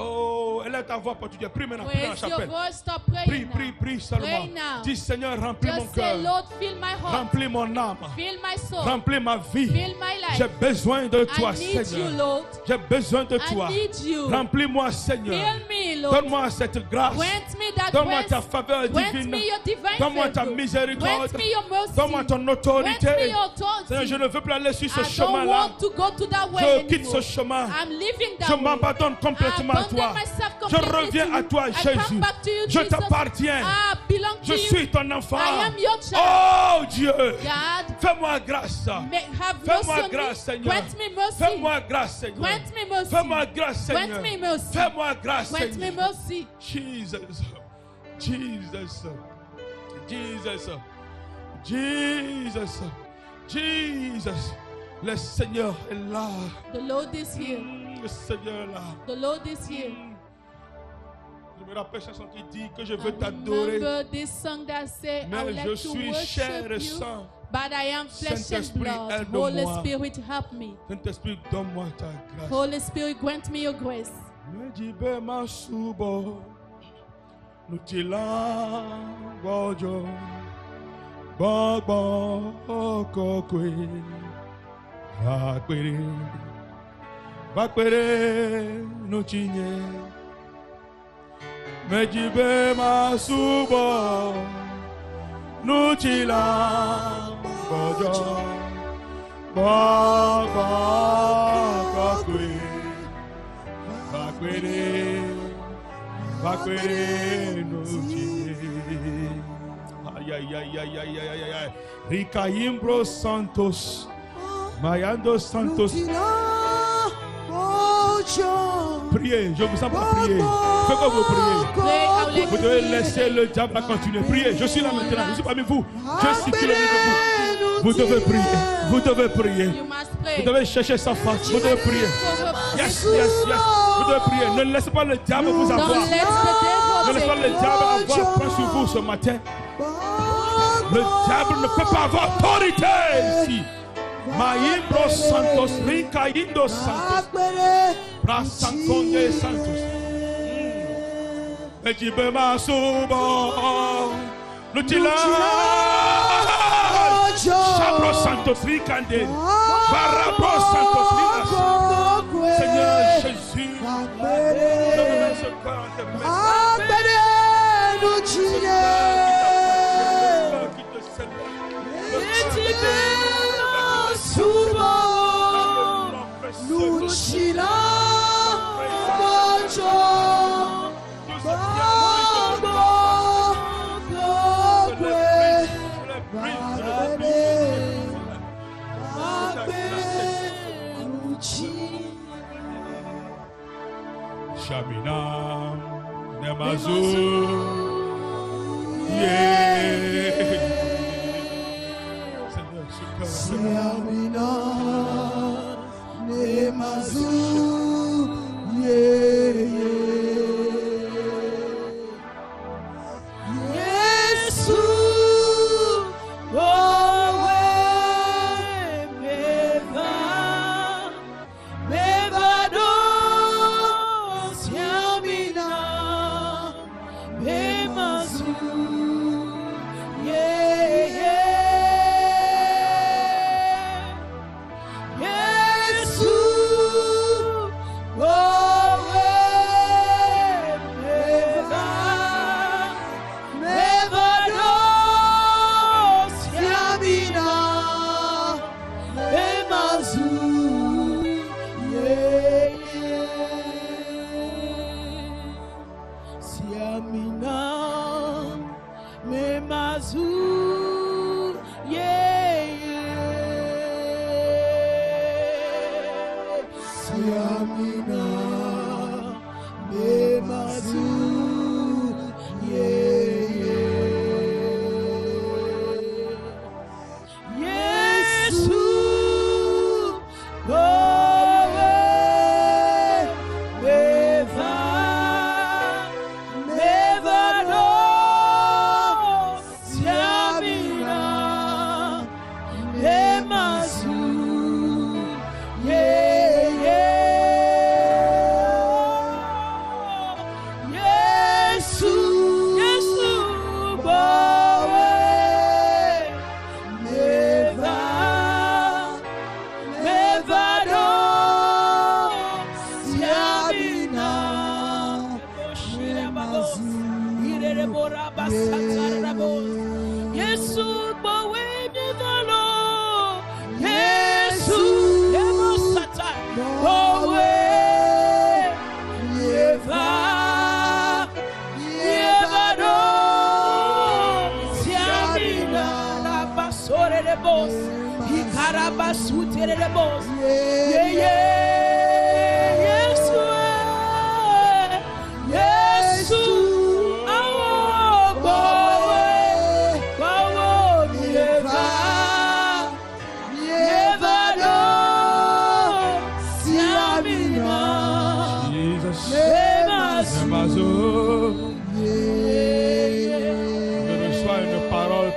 Oh, élève ta voix pour Dieu. Prie maintenant, prie en raise your chapelle. voice, stop Prie, praying prie, now. prie seulement. Pray now. Dis Seigneur, remplis mon Just say, cœur. Lord, fill my heart, Remplis mon âme. fill my soul, Remplis ma vie. fill my J'ai life. besoin de toi, I need you, Seigneur. Lord. J'ai besoin de toi. I need you. Remplis-moi, Seigneur. Fill me, Lord. Donne-moi cette grâce. Grant me that Donne-moi ta grace. faveur Grant divine. me your divine Donne-moi ta favor. miséricorde. Grant me your mercy. Donne-moi ton Grant autorité. me your authority. Seigneur, je ne veux plus aller sur ce I don't chemin-là. want to go to that way Je quitte anymore. ce chemin. I'm leaving Je that way. m'abandonne complètement I à toi. abandon myself Je completely reviens to à you. toi, I Jésus. come back to you, Je Jesus. t'appartiens. I belong Je to suis you. ton enfant. I am your child. Oh Dieu, God, fais-moi grâce. have Fais-moi mercy on grâce, me. Seigneur. Grant me mercy. Fais-moi grâce, Seigneur. Grant me mercy. Fais-moi grâce, Seigneur. Grant me mercy. Fais-moi grâce, Grant me Seigneur. mercy. Jesus. Jesus. Jesus. Jesus. Jesus. Le Seigneur est là. The Lord is here. Le Seigneur est là. The Lord is here. Je me rappelle cette chanson qui dit que je I veux t'adorer, remember this song that say, I mais would je like to suis chair worship et you, sang. but I am flesh and Saint-Esprit, blood. aide-moi. Holy Spirit, help me. Saint-Esprit, donne-moi ta grâce. Holy Spirit, grant me your grace. Me jibe masubo, nutila bojo, bobo kokwe, vakwere nutinye. Me jibe masubo, nutila bojo, bobo kokwe. Vaquere no ay ay ay ay ay ay ay ay Ricaimbro Santos Mayando Santos. Priez, je vous sens pas prier. Faites que vous priez. Vous devez laisser le diable continuer. Priez, je suis là maintenant, je suis parmi vous. Je circule avec vous. Vous devez prier, vous devez prier. You must pray. Vous devez chercher sa face, vous devez prier. Yes, yes, yes. Vous devez prier. Ne laissez pas le diable vous avoir. Don't let Ne the laissez pas devil le take diable avoir point sur vous ce matin. Le diable ne peut pas avoir autorité ici. Maimbro Santos, Ricaindo Santos, Brasanconde Santos. Ejibema subo. Lutila. Chabro Santos Ricande. Barabro Santos Ricande. Seigneur Jésus. Je me mets ce cœur en tes mains. Qui te Shaminam Nemazu Shaminam Nemazu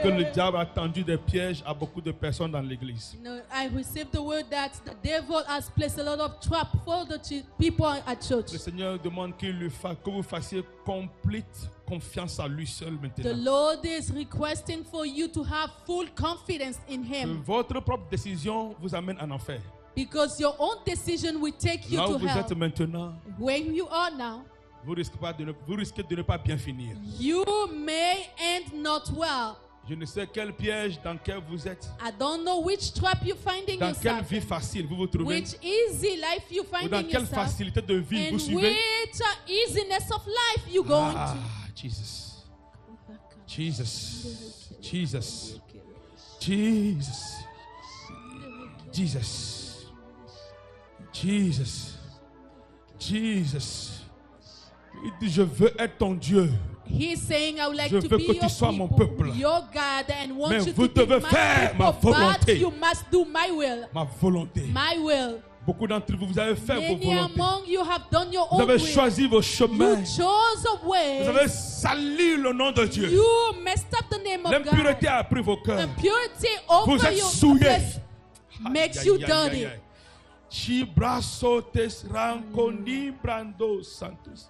que le diable a tendu des pièges à beaucoup de personnes dans l'église. No, I received the word that the devil has placed a lot of trap for the people at church. Le Seigneur demande que vous fassiez complète confiance à lui seul maintenant. The Lord is requesting for you to have full confidence in Him. Votre propre décision vous amène en enfer. Because your own decision will take you Là où to vous hell. êtes maintenant, Where you are now, vous risquez de ne pas bien finir. you may end not well. Je ne sais quel piège dans lequel vous êtes. I don't know which trap you're finding Dans quelle yourself vie in. facile vous vous trouvez. Which easy life you're Ou dans finding quelle yourself. facilité de vie vous And suivez. which easiness of life you going Ah, to. Jesus. Jesus. Jesus. Jesus. Jesus. Jesus. Jesus. Il dit, je veux être ton Dieu. He's saying, I would like Je to veux be que tu your sois mon people, peuple. your God, and want Mais you vous to be devez my faire ma people, but volonté. you must do my will. Ma volonté. My will. Beaucoup d'entre vous, vous avez fait vos Many volontés. among you have done your Vous own avez will. choisi vos You chemins. chose a way. Vous avez sali le nom de Dieu. You messed up the name of L'impureté God. a pris vos cœurs. Impurity Vous over êtes your souillés. place makes you dirty. Chibrasotes ranconi brando santos.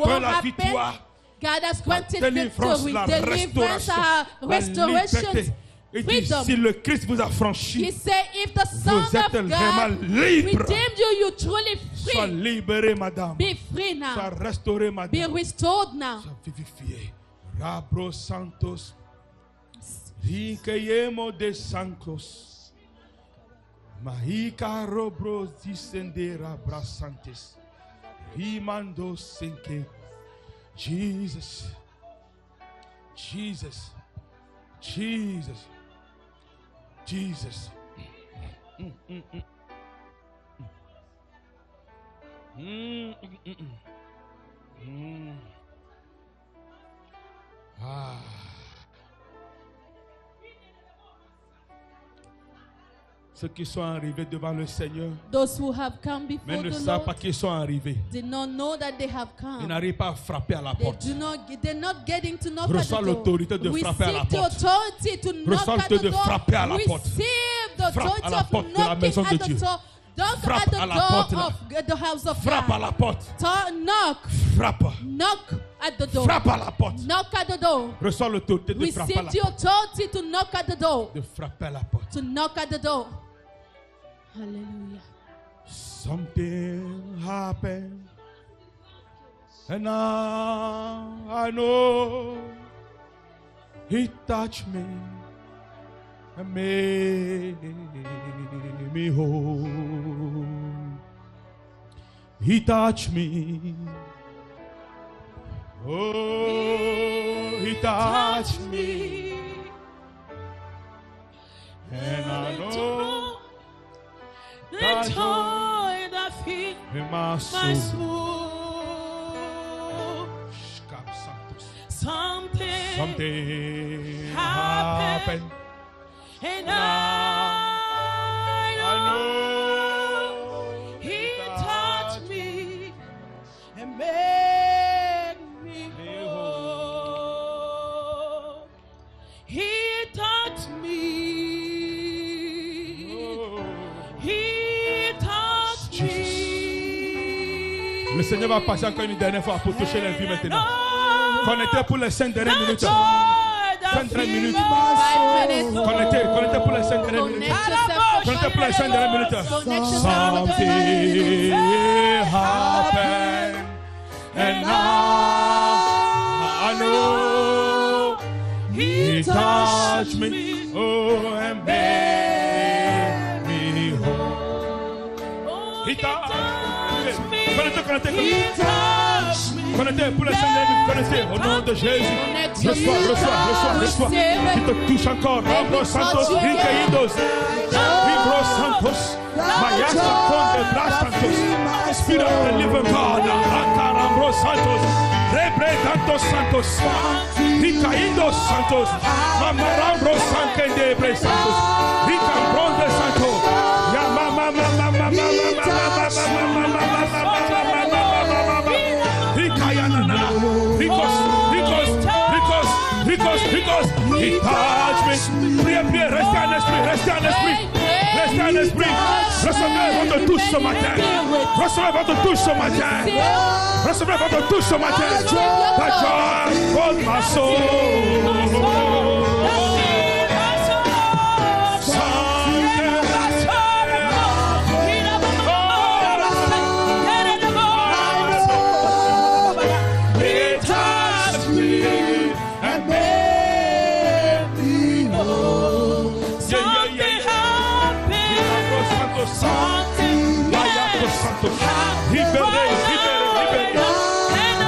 a donné la victoire. God has granted Délivrance, victory, la deliverance, restauration, la restoration, liberté. Il dit, freedom. si le Christ vous a He franchi, said, if the Son vous êtes of vraiment God libre. redeemed you, you're truly Sois free. libéré, madame. Be free Sois now. restauré, Be madame. restored now. Sois vivifié, Rabro Santos. Rinkeyemo de Santos. Mahika Robro Disendera Brasantes. Rimando Senke. Jesus. Jesus. Jesus. Jesus. Ah. Ceux qui sont arrivés devant le Seigneur, those who have come mais before ne the savent pas Lord qu'ils sont arrivés. did not know that they have Ils come. n'arrivent pas à frapper à la They porte. do not, they're not getting to knock Reçois at the door. l'autorité de We frapper à la seek the porte. authority to knock Reçois at l'autorité the de door. frapper à la porte. Receive the Frappe authority à la of porte de la knocking maison de at the Dieu. door. Knock Frappe at the à la door porte, là. of the house of Frappe à God. la porte. Knock. Frappe. Knock at the door. Frappe à la porte. Knock at the door. Reçois l'autorité de frapper à Receive la the porte. authority to knock at the door. De frapper à la porte. To knock at the door. Hallelujah. Something happened. And now I know He touched me and made me whole. He touched me. Oh, He touched me. And I know the that joy that fills in my my soul. soul. Something Something happened. happened. and I know He touched me and made me whole. He touched me. He touched me. Le Seigneur va passer encore une dernière fois pour toucher les vies maintenant. Connectez pour les 5 dernières minutes. 5 dernières minutes. 5 minutes. Connectez pour les 5 dernières minutes. Connect yourself. Connectez pour les 5 dernières minutes. Connect yourself. Something happened. And now I know He touched me. Oh, and made me whole. He touched me. Connectez. Connectez pour les 5 minutes. Connectez au nom de Jésus. Reçois. Qui te touche encore. Rabro Santos, Rinkeidos, Vibro Santos, Mayasa Conde, Bras Santos, Spirit of the living God, Akarambro Santos, Rebre Tantos Santos, Rikaidos Santos, Mamarambro Sankende Bre Santos, Rikambronde Santos, Yamama. Because He touched me. Priez, restez en esprit. Recevez votre touche ce matin. Recevez votre touche ce matin. That joy for my soul.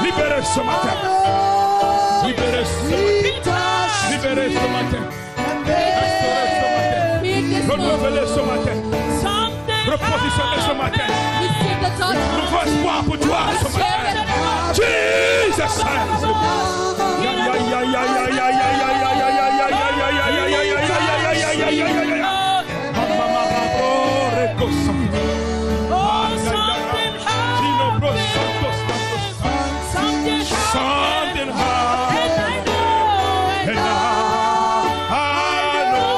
Libérez ce matin. Libérez ce matin. Renouvelez ce matin. Repositionnez ce matin. Nouveau espoir pour toi ce matin. Jesus. Something happened. And I know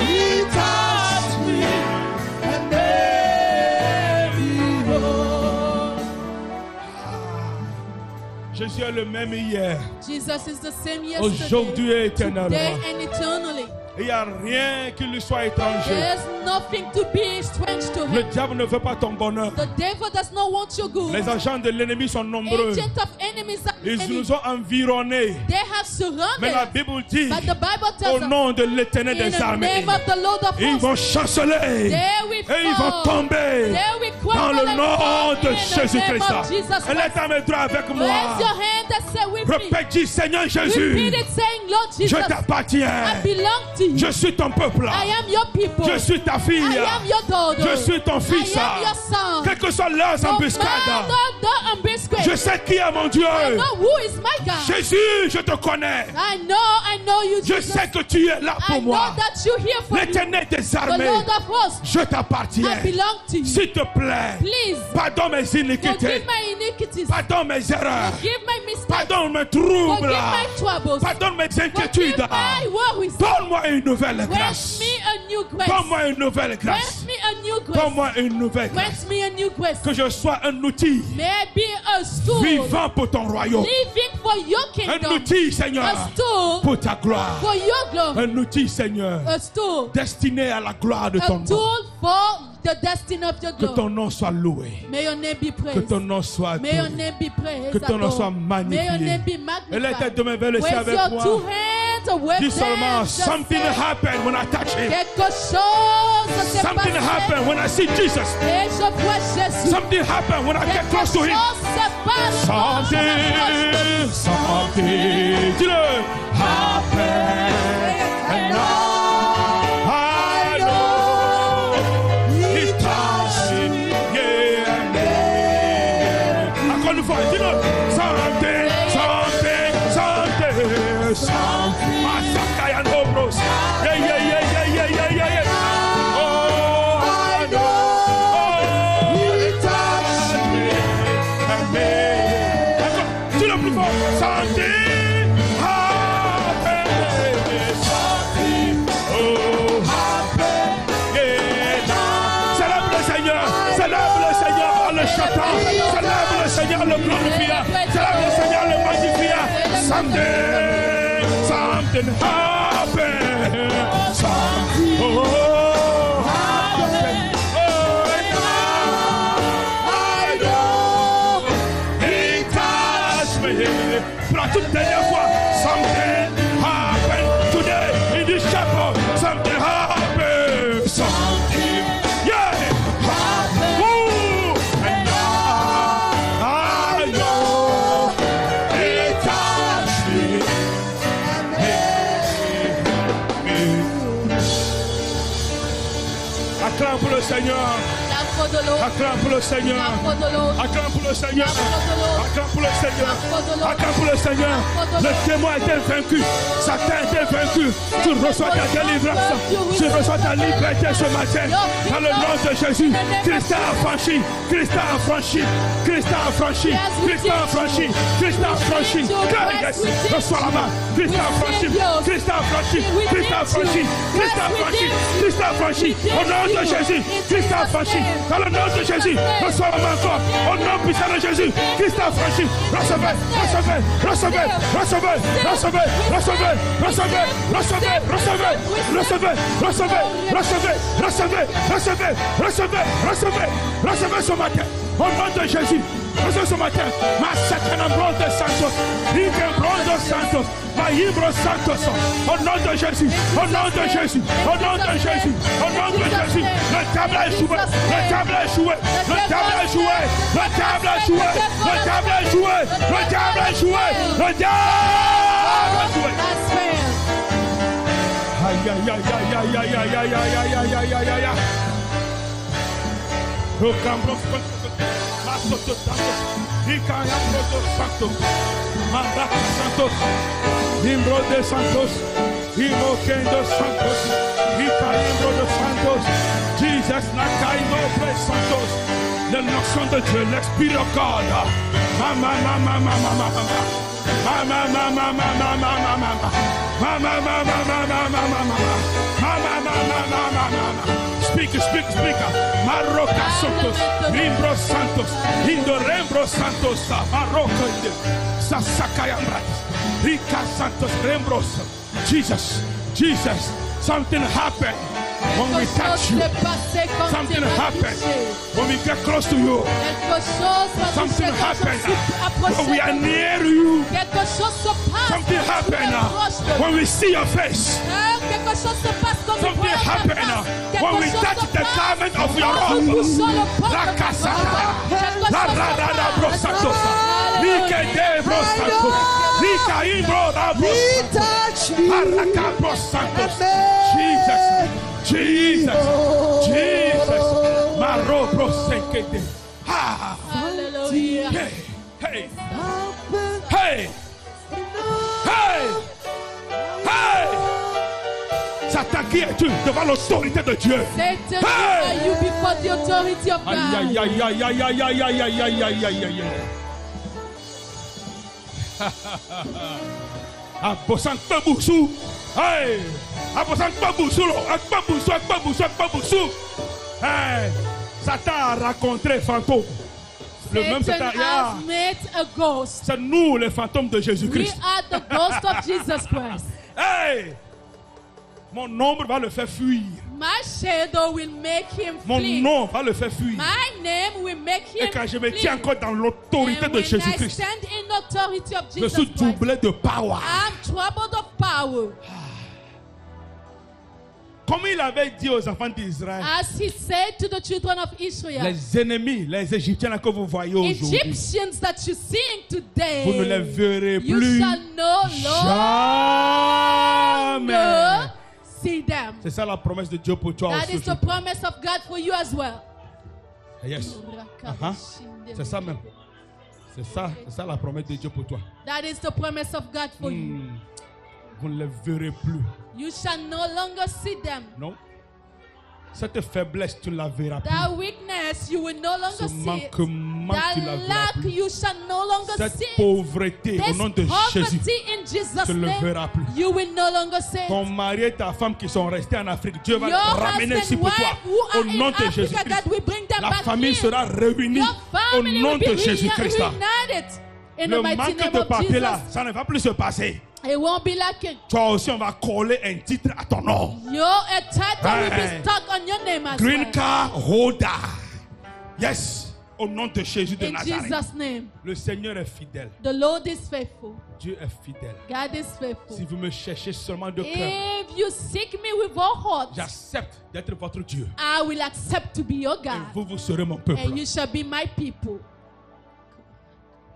He touched me and made me whole. Jésus est le même hier, Jesus is the same aujourd'hui yesterday, et éternellement. today and eternally. Il n'y a rien qui lui soit étranger. There's nothing to be strange to Le him. diable ne veut pas ton bonheur. The devil does not want your good. Les agents de l'ennemi sont nombreux. Agents of enemies are Ils many. nous ont environnés. They have surrounded Mais la us. Bible dit, But the Bible au tells us, nom de l'Éternel in des the armées, name of the Lord of ils hosts, vont chanceler they will et ils vont fall. tomber They will dans crumble le and nom fall de in the name Jésus-Christ. of Jesus Et lève Christ. ta main droite avec moi. Raise your hand and say with me. Répète, dis Seigneur Repeat Jésus, it saying, Lord je Jesus, t'appartiens. I belong to you. Je suis ton peuple. I am your people. Je suis ta fille. I am your daughter. Je suis ton fils. I am your son. Quelles que soient leurs No embuscades, matter the embuscade, je sais qui est mon Dieu. I know who is my God. Jésus, je te connais. I know you, Je Jesus. sais que tu es là I pour know moi. that you're here for me. L'Éternel des The armées, Lord of hosts, je t'appartiens. I belong to you. S'il te plaît, Please, pardonne mes iniquités. forgive my iniquities. Pardonne mes erreurs. Forgive my mistakes. Pardonne mes troubles. Forgive my troubles. Pardonne mes Forgive inquiétudes. my worries. Donne-moi une nouvelle Grant grâce. me a new grace. Donne-moi une nouvelle Grant grâce. me a new grace. Donne-moi une nouvelle grâce. Grant me a new grace. Que je sois un outil May I be a stool vivant pour ton royaume. living for your Un kingdom. outil, Seigneur, A stool pour ta gloire. for your glory. Un outil, Seigneur, A stool. destiné à la gloire de A ton nom. tool for the destiny of your Que glory. ton nom soit loué. May your name be Que praised. ton nom soit May your adoré. name be praised. Que ton nom adored. soit May your name magnifié. be Et les têtes magnified. de mes vers le ciel With avec your moi. two hands, with Dis seulement, them, just something say, happened when I touch him. quelque chose s'est Something passé. happened when I see Jesus. Et je vois Jésus. Something happened when I get Quelque close to him. chose se passe quand je m'approche de lui. Something, dis-le. Happened. And I know he touched me. Yeah, yeah. Encore une fois, dis-le. Something. Masakaya no bros. Yeah. Oh, I know he touched me. Dis-le plus fort. Something happened. Oh, happened. Yeah. Célèbre le Seigneur en le chantant. Célèbre le Seigneur en le glorifiant. Célèbre le Seigneur en le magnifiant. Something happened. Oh, happened. Oh, I know he touched me. Pour la toute dernière fois, something happened today in this chapel. Something happened. Something, yeah. Ooh, and I know he touched me. Acclame pour le Seigneur. La for the Lord. Acclame pour le Seigneur. La for the Lord. Acclame pour le Seigneur. La for the Lord. Acclame pour le Seigneur. Acclame pour le Seigneur. Le témoin a été vaincu. Satan a été vaincu. Tu reçois ta délivrance. Tu reçois ta liberté ce matin. Dans le nom de Jésus. Christ a affranchi. Christ a affranchi. Christ a affranchi. Christ a affranchi. Christ a affranchi. Reçois la main. Christ a affranchi. Christ a affranchi. Christ a affranchi. Christ a affranchi. Christ a affranchi. Au nom de Jésus. Christ a affranchi. Dans le nom de Jésus. Reçois la main encore. Au nom puissant de Jésus. Christ a affranchi. Recevez. Recevez. Recevez. Recevez. Recevez. Recevez. Recevez. Recevez. Recevez. Recevez. Recevez. Recevez. Recevez. Recevez. Recevez. Recevez. Recevez ce matin. Au nom de Jésus. Recevez ce matin. Ma sacanambro de Santos. Ikembro de Santos. Ma ibro Santos. Au nom de Jésus. Au nom de Jésus. Au nom de Jésus. Au nom de Jésus. Le table est joué. Le table est joué. Le table est joué. Le table est joué. Le table est joué. Le table est joué. Le diable est joué. Aïe aïe aïe aïe aïe aïe aïe aïe aïe aïe aïe aïe aïe aïe. Rocambros Santos, Icayambros Santos, Mandac Santos, Imbro de Santos, Imoquendo Santos, Icayambro de Santos, Jesus Nakaino Pre Santos, l'onction de Dieu, l'Esprit de God, Mama, mama, mama, mama, mama, mama, mama, mama, mama, mama. Mama, mama, mama, mama, mama, mama, mama, mama, mama. Speaker. Marroca Santos, Rimbro Santos, Indorembro Santos, Marroca, Sasakayambra, Rica Santos, Rembros. Jesus, something happened. When we touch you, something happens. When we get close to you, something happens. When we are near you, something happens. When we see your face, something happens. When we touch the garment of your robe, la casata, la rada brosadosa, Nike de brosato, Nika imbro da brosato, Araka brosatos, Jesus, Maro brosekete, ha, Hallelujah. hey, Satan, qui es-tu devant l'autorité de Dieu? Satan, are you before the authority of God? Aïe, aïe, aïe, aïe, aïe, aïe, aïe, aïe, aïe, aïe, aïe, aïe. Abosan Baboussou. Hey! Abosan Baboussou. Baboussou. Hey! Satan a rencontré fantôme. Le même Satan has met a ghost. C'est nous les fantômes de We Jésus-Christ. are the ghost of Jesus Christ. Hey! Mon ombre va le faire fuir. My shadow will make him Mon flee. nom va le faire fuir. My name will make him Et quand je me flee. tiens encore dans l'autorité And de when I Jésus-Christ, stand in authority of je Jesus suis Christ, doublé de power. I'm troubled of power. Comme il avait dit aux enfants d'Israël, As he said to the children of Israel, les ennemis, les Égyptiens que vous voyez aujourd'hui, Egyptians that you see today, vous ne les verrez you plus shall no jamais. longer see them. C'est ça la promesse de Dieu pour toi That aussi. is the promise of God for you as well. Yes. C'est ça même. C'est ça la promesse de Dieu pour toi. That is the promise of God for you. Vous ne les verrez plus. You shall no longer see them. Non. Cette faiblesse, tu ne la verras plus. That weakness, you will no longer Ce see it. manquement, tu ne la That verras lack, plus. you shall no longer Cette see it. pauvreté, au This nom de Jésus, poverty in Jesus' tu ne le name, verras plus. you will no longer see Ton it. mari et ta femme qui sont restés en Afrique, Dieu va les Your ramener ici husband, pour toi. wife who Au are nom in de Africa, Jésus-Christ. God will bring them La back famille here. sera réunie Your au family nom will be de Jésus-Christ. reunited in Le the mighty manque name de of papier là, Jesus. ça ne va plus se passer. It won't be like it. Toi aussi, on va coller un titre à ton nom. Your title will Hey. be stuck on your name as Green well. card holder. Yes. Au nom de Jésus de In Nazareth. Jesus' name, Le Seigneur est fidèle. the Lord is faithful. Dieu est fidèle. God is faithful. Si vous me cherchez seulement de cœur, If you seek me with all heart, j'accepte d'être votre Dieu. I will accept to be your Et God, vous serez mon peuple. and you shall be my people.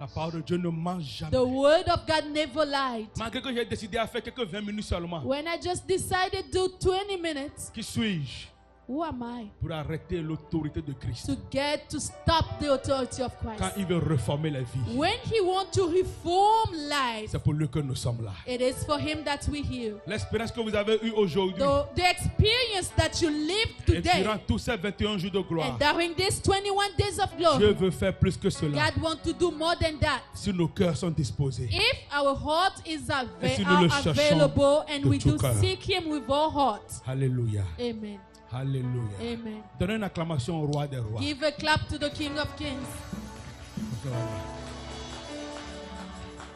La parole de Dieu ne ment jamais. The word of God never lied. Malgré que j'ai décidé à faire quelques 20 minutes seulement, When I just decided to do 20 minutes, qui suis-je who am I pour arrêter l'autorité de Christ to get to stop the authority of quand Christ? il veut reformer la vie? When he wants to reform life, C'est pour lui que nous sommes là. it is for him that we hear. L'espérance que vous avez eue aujourd'hui The experience that you lived et today durant tous ces 21 jours de gloire, and during these 21 days of Dieu glory, veut faire plus que cela. God wants to do more than that. Si nos cœurs sont disposés, If our heart is Et si nous le cherchons available and de we tout do cœur. seek him with all heart. Alléluia. Amen. Alléluia. Amen. Donnez une acclamation au roi des rois. Give a clap to the King of Kings.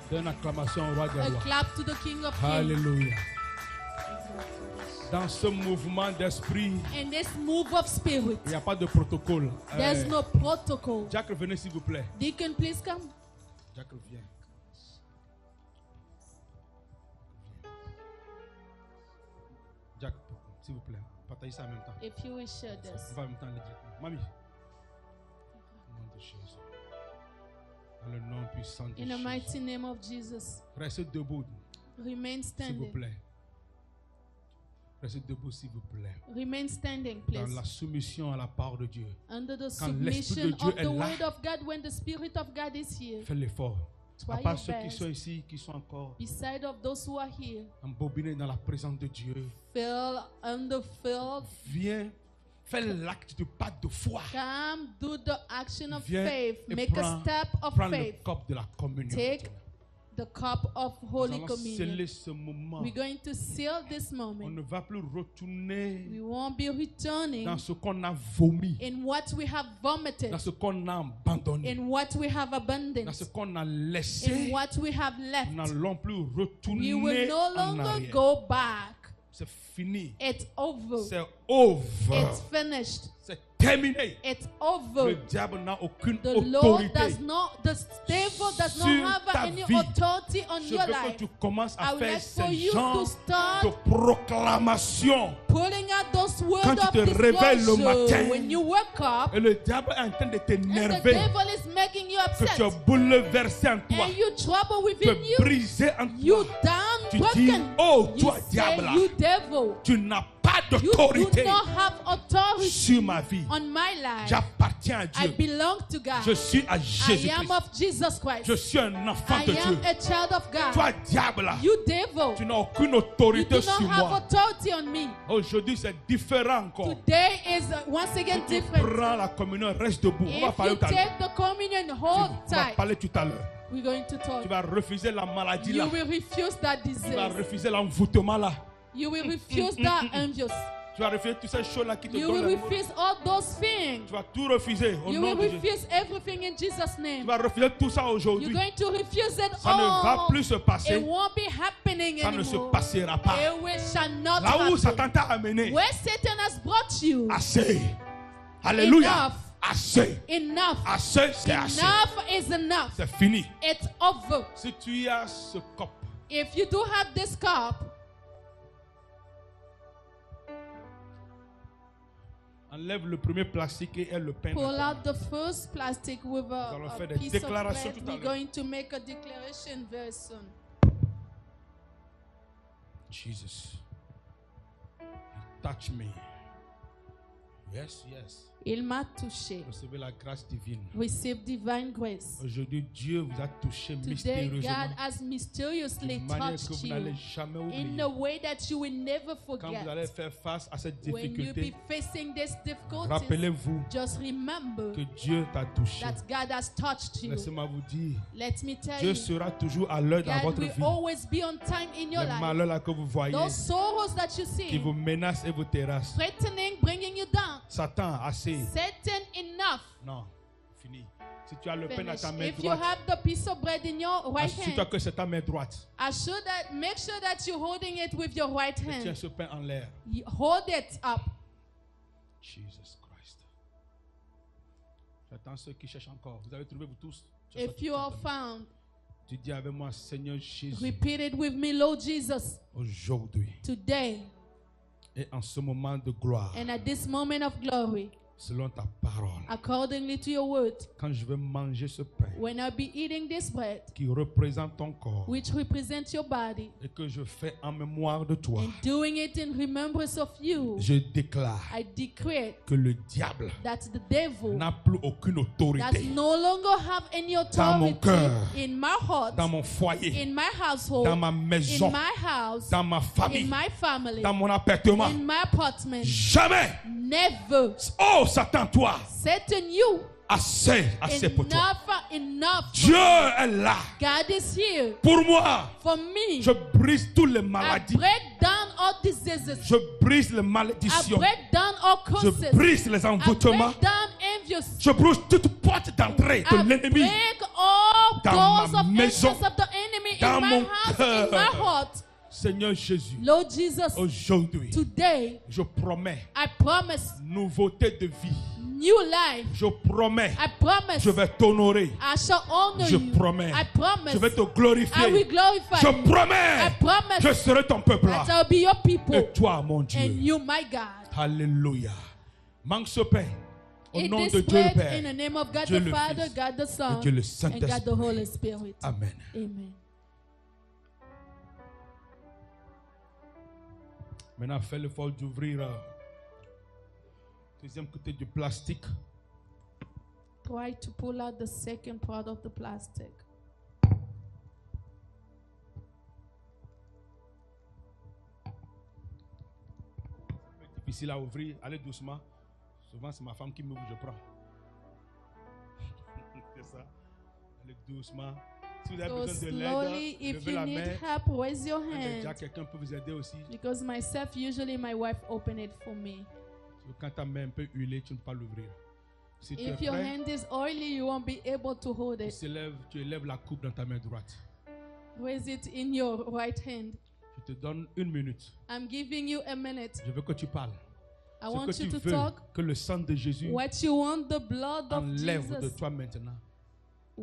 Donne une acclamation au roi des A rois. clap to the King of Kings. Alléluia. Dans ce mouvement d'esprit, In this move of spirit, il n'y a pas de protocole. there's no protocol. Jacques, venez s'il vous plaît. Deacon, please come. Jacques, viens. Jacques, s'il vous plaît. Partagez ça en même temps. If you will share On this. va en même temps les dire. Mamie. Au nom de Jésus. Dans le nom puissant de In the Jésus. mighty name of Jesus, Restez debout, remain s'il vous standing. plaît. Restez debout, s'il vous plaît. Remain standing, Dans please. la soumission à la parole de Dieu. Under the Quand l'Esprit submission de Dieu of est the là, word of God, when the Spirit of God is here, Fais l'effort. Try À part your ceux qui best. sont ici, qui sont encore beside of those who are here, embobinés dans la présence de Dieu, feel underfilled, viens, fais l'acte de pas de foi. come do the action of Viens faith, et make a prends- step of Prends le faith, cup de la communion. take the cup of Nous Holy allons Communion. sceller ce moment. We're going to seal this On moment. ne va plus retourner We won't be returning dans ce qu'on a vomi, in what we have vomited, dans ce qu'on a abandonné, in what we have dans abandoned, ce qu'on a in laissé. what we have Nous left. n'allons plus We retourner will no en longer arrière. go back. C'est fini. It's over. C'est over. It's finished. C'est terminé. It's over. Le diable n'a aucune The Lord autorité. does not, the devil does Sur not ta have any vie. authority on Je your veux que life. tu commences à I would faire like for ces you genres to start de proclamations. pulling out those words Quand tu of te réveilles le matin, disclosure. When you wake up, Et le diable est en train de and the t'énerver. devil is making you Que tu es upset, bouleversé en toi. and you trouble Tu within es you, brisé en you toi. down, Tu dis, broken. oh, You toi say, diable, you devil, tu n'as pas you do d'autorité not have authority sur ma vie. on my life. J'appartiens à I Dieu. belong to God. Je suis à I am Jésus-Christ. of Jesus Christ. Je suis un enfant I de am Dieu. a child of God. Toi diable, You devil, tu n'as aucune you autorité do sur not have moi. authority on me. Aujourd'hui, c'est différent encore. Today is once again Tu different. prends la communion, reste debout. On va If parler you tout à l'heure. take the communion, hold On va tight. parler tout à l'heure. We're going to talk. Tu vas refuser la maladie You là. will refuse that Tu vas disease. refuser l'envoûtement là. You will refuse that envious. Tu vas refuser toutes ces choses là qui te You donnent will la mort. refuse all those things. Tu vas tout refuser au You nom will de Jésus. refuse everything in Jesus' Tu name. vas refuser tout ça You're aujourd'hui. going to refuse it Ça ne va all. plus se It passer. won't be happening Ça ne se anymore. passera pas. It shall not Là où Satan happen. t'a amené, Where Satan has brought you, assez. Alléluia. Enough. Assez. enough. Assez, c'est assez. Enough is enough. C'est fini. It's over. Si tu as ce cop, If you do have this cup, enlève le premier plastique et elle le peint. pull out the first plastic with Nous allons a faire des piece of déclarations bread. tout à We're l'heure. going to make a declaration very soon. Jesus. He touched me. Yes, yes. Il m'a touché. Recevez la grâce divine. Receive divine grace. Aujourd'hui, Dieu vous a touché Today, mystérieusement. God has mysteriously De manière que touched vous n'allez you jamais in oublier. a way that you will never Quand vous allez forget. faire face à cette When you be difficulté, facing these difficulties, rappelez-vous just remember que Dieu t'a touché. that God has touched you. Laissez-moi vous dire, Let me tell Dieu you, sera toujours à l'heure dans God votre will vie. always be on time in your Les life. malheurs là que vous voyez, Those sorrows that you qui see, vous menacent et vous terrassent. threatening, bringing you down. Satan, assez. Satan, enough. Non, fini. Si tu as le pain dans Finish. ta main If you droite, have the piece of bread in your right assure-toi hand, que c'est ta main droite. make sure that you're holding it with your right Et tiens hand. ce pain en l'air. Hold it up. Jesus Christ. J'attends ceux qui cherchent encore. Vous avez trouvé vous tous? If you are found, Tu dis avec moi, Seigneur Jésus, repeat it with me, Lord Jesus. aujourd'hui Today et en ce moment de gloire, and at this moment of glory, selon ta parole, accordingly to your word, quand je vais manger ce pain when I be eating this bread, qui représente ton corps which represents your body, et que je fais en mémoire de toi, and doing it in remembrance of you, je déclare I decree que le diable that the devil n'a plus aucune does autorité no longer have any dans mon authority cœur, in my heart, dans mon foyer, in my household, dans ma maison, in my house, dans ma in famille, my family, dans mon appartement. in my apartment. Jamais. Never. Oh Satan, toi, Satan, you. assez pour toi. Enough. Dieu est là. God is here Pour moi, for me. je brise toutes les I maladies. break down all diseases. Je brise les I malédictions. break down all Je curses. brise les I envoûtements. break down envious. Je brise toute porte d'entrée de I l'ennemi break all dans doors ma of maison, entrance of the enemy dans in my mon house, cœur. in my heart. Seigneur Jésus, Lord Jesus, aujourd'hui, today je promets I promise nouveauté de vie. new life. Je promets, I promise je vais t'honorer. I shall honor Je you. promets, I promise je vais te I will glorifier. glorify Je you. I promets, promise je serai ton peuple là. that I'll be your people Et toi, mon and Dieu. you my God. Alléluia. Manque ce pain. Au Eat nom this de Dieu le bread Père. in the name of God Dieu the le Father, Fils, God the Son, Dieu le and God the Saint-Esprit. Holy Spirit. Amen. Amen. Maintenant, fais l'effort d'ouvrir deuxième côté du plastique. Try to pull out the second part of the plastic. C'est difficile à ouvrir. Allez doucement. Souvent, c'est ma femme qui m'ouvre, je prends. C'est ça. Allez doucement. Si vous avez So besoin de slowly, l'aide, if levez you la need main. help, raise your Déjà, hand. quelqu'un peut vous aider aussi. Because myself, usually my wife open it for me. Quand ta main est un peu huilée, tu ne peux pas l'ouvrir. Si tu es If your prêt, hand is oily, you won't be able to hold it. tu élèves la coupe dans ta main droite. Raise it in your right hand. Je te donne 1 minute. I'm giving you a minute. Je veux que tu parles. I Ce want que you tu to veux talk. que le sang de Jésus What you want the blood of enlève de Jesus toi maintenant.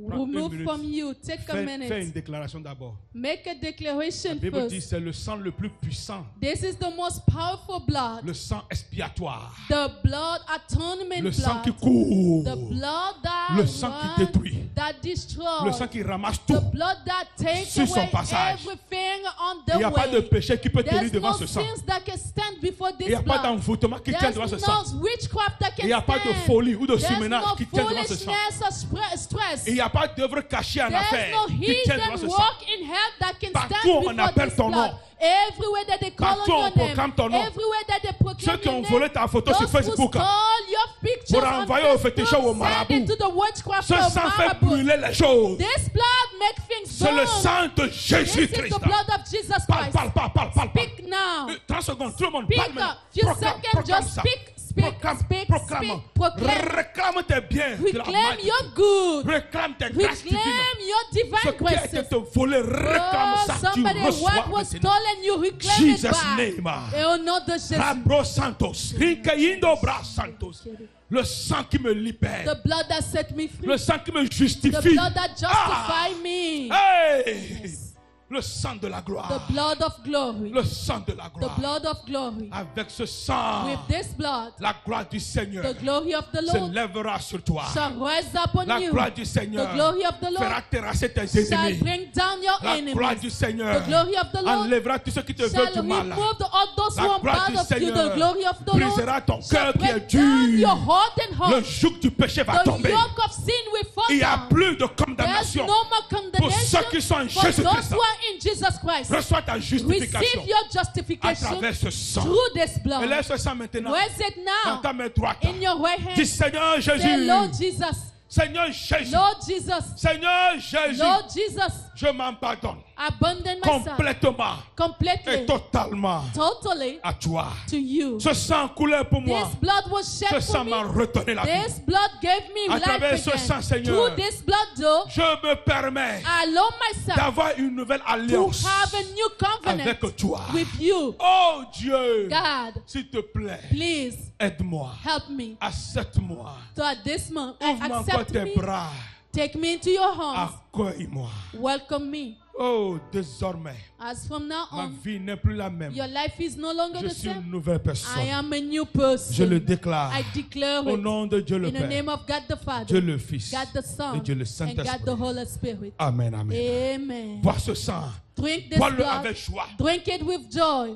Prends 1 remove minute. from you. Take a Fais une minute. déclaration d'abord. Make a La declaration Bible dit first. c'est le sang le plus puissant, This is the most powerful blood. le sang expiatoire, The blood atonement le sang qui blood. court, The blood that le sang qui runs, détruit, that le destroys. sang qui ramasse The tout. blood that takes sur son away passage. everything on Il the n'y a pas de way. péché qui peut tenir There's devant no ce sang. sins that can stand before Il n'y this a pas blood. d'envoûtement qui tient There's devant ce sang. no witchcraft that Il n'y a can pas de stand. folie ou de There's soumenage no qui tient devant ce sang. foolishness or stress. Il n'y a pas d'œuvre cachée en There's affaires no qui tient devant hidden ce sang. work in hell that can Partout stand on before appelle this ton blood. nom. Everywhere that they call Partout on on your name, proclame ton nom. everywhere that they Ceux proclaim qui your ont name, volé ta photo sur those who Facebook stole your pictures pour on envoyer au féticheur, au Facebook, marabout. send it to the witchcraft ce or sang fait marabout. brûler les choses. This blood makes things C'est le burn. sang de This is Jésus-Christ. the blood of Jesus Parle, Christ. parle, parle, parle, parle. Speak now. 30 secondes, tout le monde Speak parle maintenant. up. Few seconds, just ça. speak, Proclame, speak, proclame. speak, proclaim. Réclame tes biens. de la Reclaim majesté. your good. Réclame tes grâces divines. Reclaim your Ce divine qui a été graces. te volé, réclame Oh, ça. Tu somebody, reçois what was maintenant. stolen, you reclaim it Jesus' back. name. Et au nom de Jésus. Rabro Santos. Rinkaindo Bra Santos. Le sang qui me libère. The blood that set me free. Le sang qui me The justifie. blood that justify me. Hey! Yes. Le sang de la gloire. The blood of glory. Le sang de la The gloire. blood of glory. Avec ce sang, With this blood, la gloire du Seigneur the glory of the Lord s'élèvera sur toi. shall rise upon La you. gloire du Seigneur The glory of the Lord fera terrasser tes shall ennemis. bring down your La gloire enemies. du Seigneur The glory of the Lord enlèvera tous ceux qui te veulent shall du mal. remove all those who La are gloire du part of you. Seigneur The glory of the brisera Lord ton shall cœur qui est break down dur. your heart and Le heart. joug du péché va The tomber. yoke of sin will fall Il n'y a down. plus de There's condamnation no more pour ceux condemnation qui sont en for those Jésus-Christ. who are in Jesus Christ. Reçois ta justification Receive your à justification travers ce sang. through this Et blood. laisse ce sang maintenant Where's it dans now? ta main droite. In your right Dis hand. Seigneur Say, Jésus. Lord Jesus. Seigneur Jésus. Lord Jesus. Seigneur Jésus. Lord Jesus. Je m'abandonne Abandon myself complètement et completely, totalement totally à toi. to you. Ce sang coulait pour moi. This blood was Ce shed sang for m'a me. redonné la vie. This blood gave me À travers life ce again. sang, Seigneur, Through this blood, though, Je me permets I allow myself d'avoir une nouvelle to alliance have a new covenant avec toi. with you. Oh Dieu, God, s'il te plaît, please aide-moi, help me. accepte-moi, So at this moment, ouvre-moi encore accept tes me. bras, Take me into your arms. accueille-moi. Welcome me. Oh, désormais, As from now ma on, vie n'est plus la même. your life is no longer Je the suis une same. nouvelle I personne. am a new person. Je le déclare I declare au it nom de Dieu le in the Père, name of God the Father, Dieu le Fils God the Son, et Dieu le and God the Saint-Esprit. Holy Spirit. Amen, amen. Amen. Bois ce sang, Drink this bois-le blood. avec joie. Drink it with joy.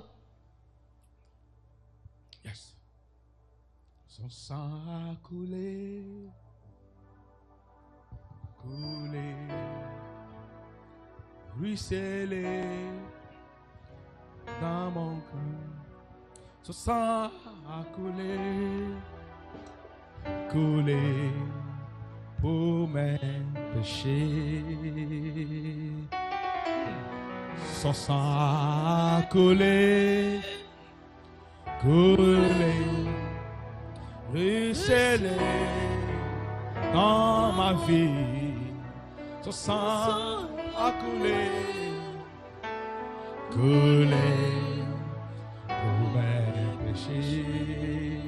Yes. Son sang a coulé, coulé, ruisselé dans mon cœur. Son sang a coulé, coulé pour mes péchés. Son sang a coulé, coulé, ruisselé dans ma vie. Son sang a coulé, coulé pour mes péchés.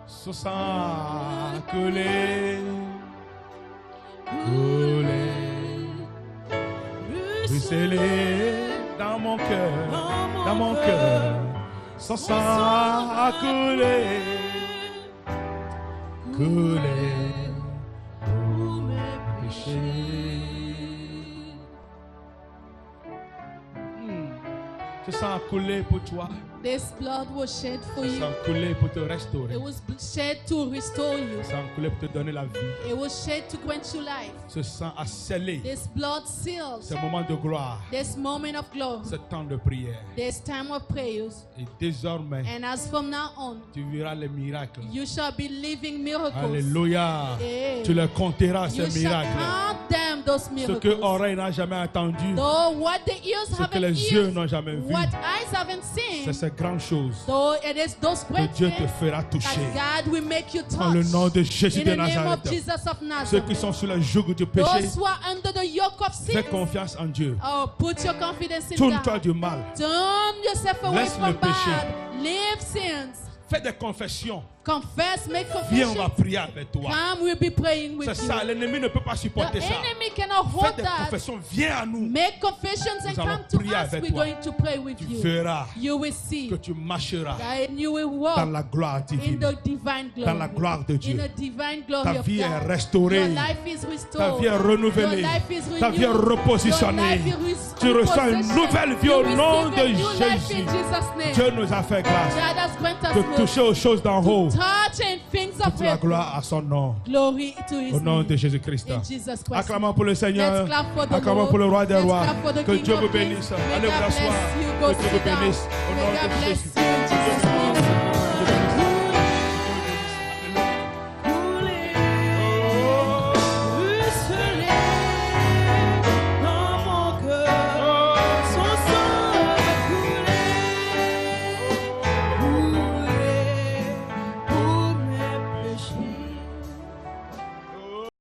Son sang a coulé, coulé, ruisselé dans mon cœur, dans mon cœur. Son sang a coulé, coulé pour mes péchés. Ce sang a coulé pour toi. This blood was shed for Ce you. sang a coulé pour te restaurer. It was shed to restore you. Ce sang a coulé pour te donner la vie. It was shed to grant you life. Ce sang a scellé This blood seals ce moment de gloire, this moment of glory, ce temps de prière. this time of prayers. Et désormais, And as from now on, tu verras les miracles. you shall be living miracles. Alléluia. Yeah. Tu les compteras, You ces shall miracles. count them those Ce que miracles. oreille n'a jamais entendu, Though what the ears ce que haven't les yeux seen, n'ont jamais vu, what eyes haven't c'est seen, ces grandes choses though it is those que great Dieu te things fera toucher. that God will make you Dans le nom touch. de Jésus In de the name of Nazareth. Jesus of Ceux Nazareth. qui sont sous le joug du péché, Those who are under the yoke of sin, fais confiance en Dieu. oh, put your confidence in Tourne-toi God. du mal. Turn yourself away Laisse from le péché. bad. Leave sins. Fais des confessions. Confess, make Viens, on va confession. prier avec toi. Come, we'll be praying with C'est you. ça, l'ennemi ne peut pas The supporter ça. enemy cannot Fais hold des that. confessions, viens à nous. Make confessions and Nous allons come to prier us. avec We're toi. going to pray with Tu you. verras You will see que tu marcheras that you will dans walk la gloire in divine. the divine glory. Dans la gloire de Dieu. In the divine glory Ta of vie est God. restaurée. Your life is Ta restored. vie est renouvelée. Your life is Ta vie est renewed. repositionnée. Your life is Tu reçois une repositioned. nouvelle vie You au nom receive de a new life Jésus. in Jesus' name. Dieu nous a fait grâce God has granted de us toucher aux choses d'en haut. touch and things of Toute la heaven. gloire à son nom. Glory to his Au nom name. de Jésus-Christ. In Jesus Christ. Acclamons pour le Seigneur. Let's clap for the Acclamons Lord. pour le roi des Let's rois. clap for the Que King Dieu of vous Kings. bénisse. May Allez vous God asseoir. bless you. Go Que Dieu sit vous down. bénisse. Au May nom God de bless Jésus. you in Jesus' name.